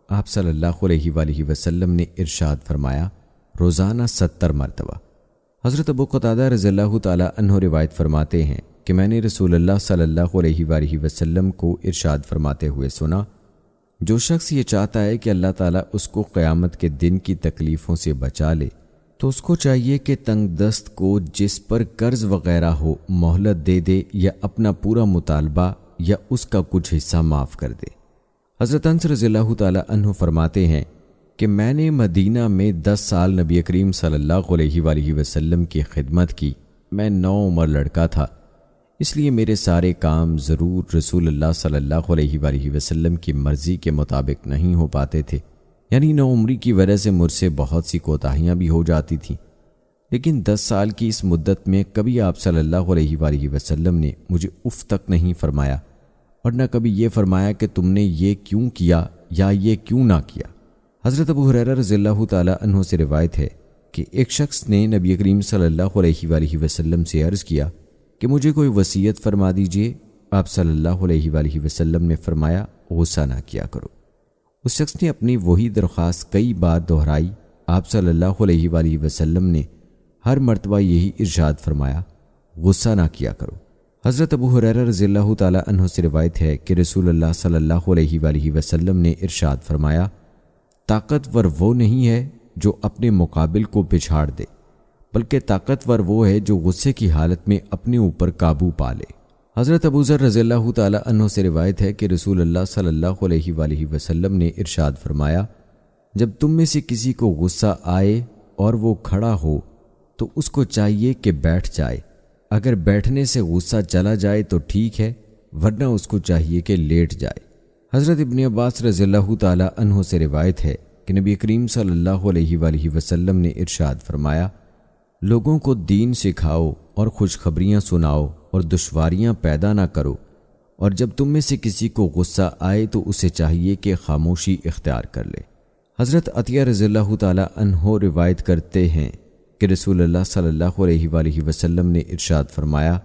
آپ صلی اللہ علیہ وآلہ وسلم نے ارشاد فرمایا، روزانہ 70 مرتبہ۔ حضرت ابو قتادہ رضی اللہ تعالی عنہ روایت فرماتے ہیں کہ میں نے رسول اللہ صلی اللہ علیہ وآلہ وسلم کو ارشاد فرماتے ہوئے سنا، جو شخص یہ چاہتا ہے کہ اللہ تعالیٰ اس کو قیامت کے دن کی تکلیفوں سے بچا لے تو اس کو چاہیے کہ تنگ دست کو جس پر قرض وغیرہ ہو مہلت دے دے یا اپنا پورا مطالبہ یا اس کا کچھ حصہ معاف کر دے۔ حضرت انس رضی اللہ تعالی عنہ فرماتے ہیں کہ میں نے مدینہ میں 10 سال نبی کریم صلی اللہ علیہ وآلہ وسلم کی خدمت کی۔ میں 9 عمر لڑکا تھا، اس لیے میرے سارے کام ضرور رسول اللہ صلی اللہ علیہ وآلہ وسلم کی مرضی کے مطابق نہیں ہو پاتے تھے، یعنی 9 عمری کی وجہ سے مجھ سے بہت سی کوتاہیاں بھی ہو جاتی تھیں، لیکن 10 سال کی اس مدت میں کبھی آپ صلی اللہ علیہ وآلہ وسلم نے مجھے اف تک نہیں فرمایا اور نہ کبھی یہ فرمایا کہ تم نے یہ کیوں کیا یا یہ کیوں نہ کیا۔ حضرت ابو ہریرہ رضی اللہ تعالی عنہ سے روایت ہے کہ ایک شخص نے نبی کریم صلی اللہ علیہ وآلہ وسلم سے عرض کیا کہ مجھے کوئی وصیت فرما دیجئے۔ آپ صلی اللہ علیہ وآلہ وسلم نے فرمایا، غصہ نہ کیا کرو۔ اس شخص نے اپنی وہی درخواست کئی بار دہرائی۔ آپ صلی اللہ علیہ وآلہ وسلم نے ہر مرتبہ یہی ارشاد فرمایا، غصہ نہ کیا کرو۔ حضرت ابو ہریرہ رضی اللہ تعالی عنہ سے روایت ہے کہ رسول اللہ صلی اللہ علیہ وآلہ وسلم نے ارشاد فرمایا، طاقتور وہ نہیں ہے جو اپنے مقابل کو پچھاڑ دے، بلکہ طاقتور وہ ہے جو غصے کی حالت میں اپنے اوپر قابو پا لے۔ حضرت ابو ذر رضی اللہ تعالی عنہ سے روایت ہے کہ رسول اللہ صلی اللہ علیہ وآلہ وسلم نے ارشاد فرمایا، جب تم میں سے کسی کو غصہ آئے اور وہ کھڑا ہو تو اس کو چاہیے کہ بیٹھ جائے، اگر بیٹھنے سے غصہ چلا جائے تو ٹھیک ہے، ورنہ اس کو چاہیے کہ لیٹ جائے۔ حضرت ابن عباس رضی اللہ تعالی عنہ سے روایت ہے کہ نبی کریم صلی اللہ علیہ وآلہ وسلم نے ارشاد فرمایا، لوگوں کو دین سکھاؤ اور خوشخبریاں سناؤ اور دشواریاں پیدا نہ کرو، اور جب تم میں سے کسی کو غصہ آئے تو اسے چاہیے کہ خاموشی اختیار کر لے۔ حضرت عطیہ رضی اللہ تعالی عنہ روایت کرتے ہیں کہ رسول اللہ صلی اللہ علیہ وآلہ وسلم نے ارشاد فرمایا،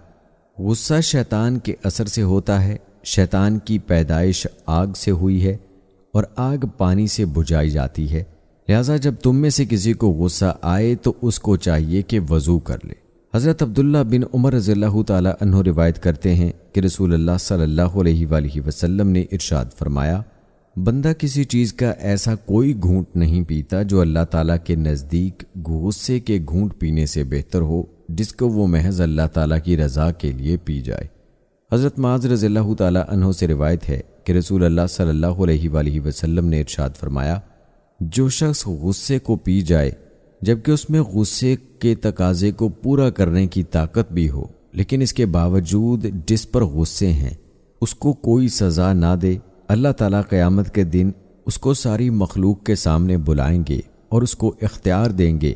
غصہ شیطان کے اثر سے ہوتا ہے، شیطان کی پیدائش آگ سے ہوئی ہے اور آگ پانی سے بجھائی جاتی ہے، لہٰذا جب تم میں سے کسی کو غصہ آئے تو اس کو چاہیے کہ وضو کر لے۔ حضرت عبداللہ بن عمر رضی اللہ تعالی عنہ روایت کرتے ہیں کہ رسول اللہ صلی اللہ علیہ وآلہ وسلم نے ارشاد فرمایا، بندہ کسی چیز کا ایسا کوئی گھونٹ نہیں پیتا جو اللہ تعالیٰ کے نزدیک غصے کے گھونٹ پینے سے بہتر ہو، جس کو وہ محض اللہ تعالیٰ کی رضا کے لیے پی جائے۔ حضرت معاذ رضی اللہ تعالی عنہ سے روایت ہے کہ رسول اللہ صلی اللہ علیہ وآلہ وسلم نے ارشاد فرمایا، جو شخص غصے کو پی جائے جبکہ اس میں غصے کے تقاضے کو پورا کرنے کی طاقت بھی ہو، لیکن اس کے باوجود جس پر غصے ہیں اس کو کوئی سزا نہ دے، اللہ تعالیٰ قیامت کے دن اس کو ساری مخلوق کے سامنے بلائیں گے اور اس کو اختیار دیں گے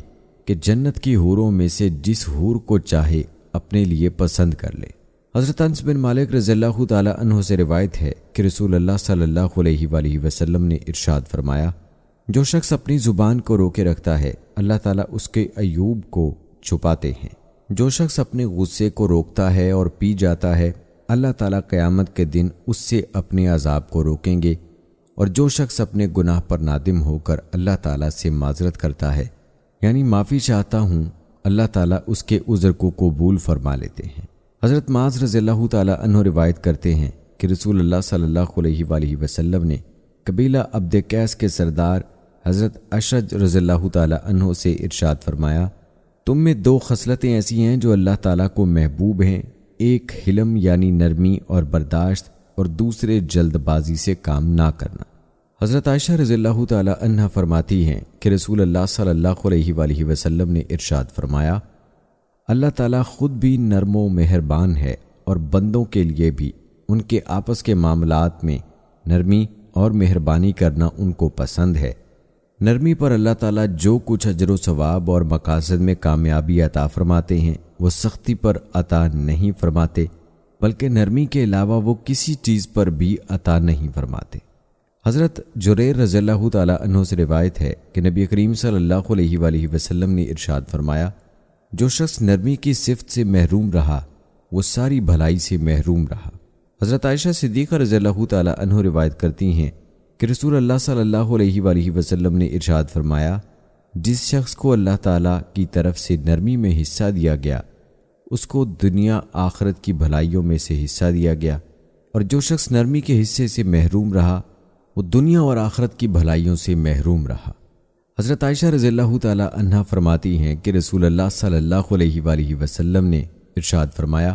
کہ جنت کی حوروں میں سے جس حور کو چاہے اپنے لیے پسند کر لے۔ حضرت انس بن مالک رضی اللہ تعالیٰ عنہ سے روایت ہے کہ رسول اللہ صلی اللہ علیہ وآلہ وسلم نے ارشاد فرمایا، جو شخص اپنی زبان کو روکے رکھتا ہے اللہ تعالیٰ اس کے عیوب کو چھپاتے ہیں۔ جو شخص اپنے غصے کو روکتا ہے اور پی جاتا ہے اللہ تعالیٰ قیامت کے دن اس سے اپنے عذاب کو روکیں گے، اور جو شخص اپنے گناہ پر نادم ہو کر اللہ تعالیٰ سے معذرت کرتا ہے، یعنی معافی چاہتا ہوں، اللہ تعالیٰ اس کے عذر کو قبول فرما لیتے ہیں۔ حضرت معاذ رضی اللہ تعالیٰ عنہ روایت کرتے ہیں کہ رسول اللہ صلی اللہ علیہ وآلہ وسلم نے قبیلہ عبد قیس کے سردار حضرت اشج رضی اللہ تعالیٰ عنہ سے ارشاد فرمایا، تم میں دو خصلتیں ایسی ہیں جو اللہ تعالیٰ کو محبوب ہیں، ایک حلم یعنی نرمی اور برداشت، اور دوسرے جلد بازی سے کام نہ کرنا۔ حضرت عائشہ رضی اللہ تعالیٰ عنہ فرماتی ہیں کہ رسول اللہ صلی اللہ علیہ وآلہ وسلم نے ارشاد فرمایا، اللہ تعالیٰ خود بھی نرم و مہربان ہے اور بندوں کے لیے بھی ان کے آپس کے معاملات میں نرمی اور مہربانی کرنا ان کو پسند ہے۔ نرمی پر اللہ تعالیٰ جو کچھ اجر و ثواب اور مقاصد میں کامیابی عطا فرماتے ہیں وہ سختی پر عطا نہیں فرماتے، بلکہ نرمی کے علاوہ وہ کسی چیز پر بھی عطا نہیں فرماتے۔ حضرت جریر رضی اللہ تعالیٰ عنہ سے روایت ہے کہ نبی کریم صلی اللہ علیہ وآلہ وسلم نے ارشاد فرمایا، جو شخص نرمی کی صفت سے محروم رہا وہ ساری بھلائی سے محروم رہا۔ حضرت عائشہ صدیقہ رضی اللہ تعالیٰ عنہ روایت کرتی ہیں کہ رسول اللہ صلی اللہ علیہ وآلہ وسلم نے ارشاد فرمایا، جس شخص کو اللہ تعالیٰ کی طرف سے نرمی میں حصہ دیا گیا اس کو دنیا آخرت کی بھلائیوں میں سے حصہ دیا گیا، اور جو شخص نرمی کے حصے سے محروم رہا وہ دنیا اور آخرت کی بھلائیوں سے محروم رہا۔ حضرت عائشہ رضی اللہ تعالیٰ عنہا فرماتی ہیں کہ رسول اللہ صلی اللہ علیہ وآلہ وسلم نے ارشاد فرمایا،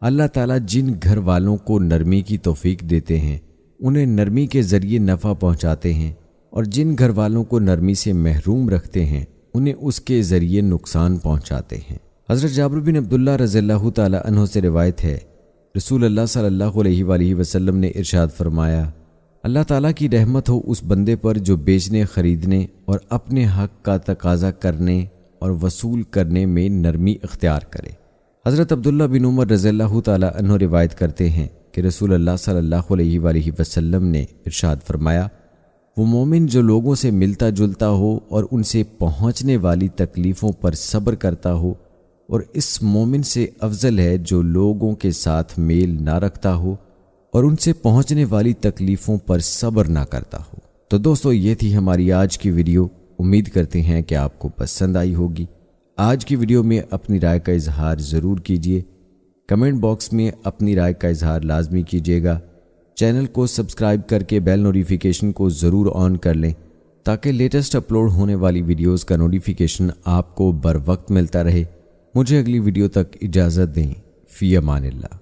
اللہ تعالیٰ جن گھر والوں کو نرمی کی توفیق دیتے ہیں انہیں نرمی کے ذریعے نفع پہنچاتے ہیں، اور جن گھر والوں کو نرمی سے محروم رکھتے ہیں انہیں اس کے ذریعے نقصان پہنچاتے ہیں۔ حضرت جابر بن عبداللہ رضی اللہ تعالیٰ عنہ سے روایت ہے، رسول اللہ صلی اللہ علیہ وآلہ وسلم نے ارشاد فرمایا، اللہ تعالیٰ کی رحمت ہو اس بندے پر جو بیچنے خریدنے اور اپنے حق کا تقاضا کرنے اور وصول کرنے میں نرمی اختیار کرے۔ حضرت عبداللہ بن عمر رضی اللہ تعالیٰ عنہ روایت کرتے ہیں کہ رسول اللہ صلی اللہ علیہ وآلہ وسلم نے ارشاد فرمایا، وہ مومن جو لوگوں سے ملتا جلتا ہو اور ان سے پہنچنے والی تکلیفوں پر صبر کرتا ہو، اور اس مومن سے افضل ہے جو لوگوں کے ساتھ میل نہ رکھتا ہو اور ان سے پہنچنے والی تکلیفوں پر صبر نہ کرتا ہو۔ تو دوستو، یہ تھی ہماری آج کی ویڈیو، امید کرتے ہیں کہ آپ کو پسند آئی ہوگی۔ آج کی ویڈیو میں اپنی رائے کا اظہار ضرور کیجیے، کمنٹ باکس میں اپنی رائے کا اظہار لازمی کیجیے گا۔ چینل کو سبسکرائب کر کے بیل نوٹیفیکیشن کو ضرور آن کر لیں تاکہ لیٹسٹ اپلوڈ ہونے والی ویڈیوز کا نوٹیفیکیشن آپ کو بر وقت ملتا رہے۔ مجھے اگلی ویڈیو تک اجازت دیں، فی امان اللہ۔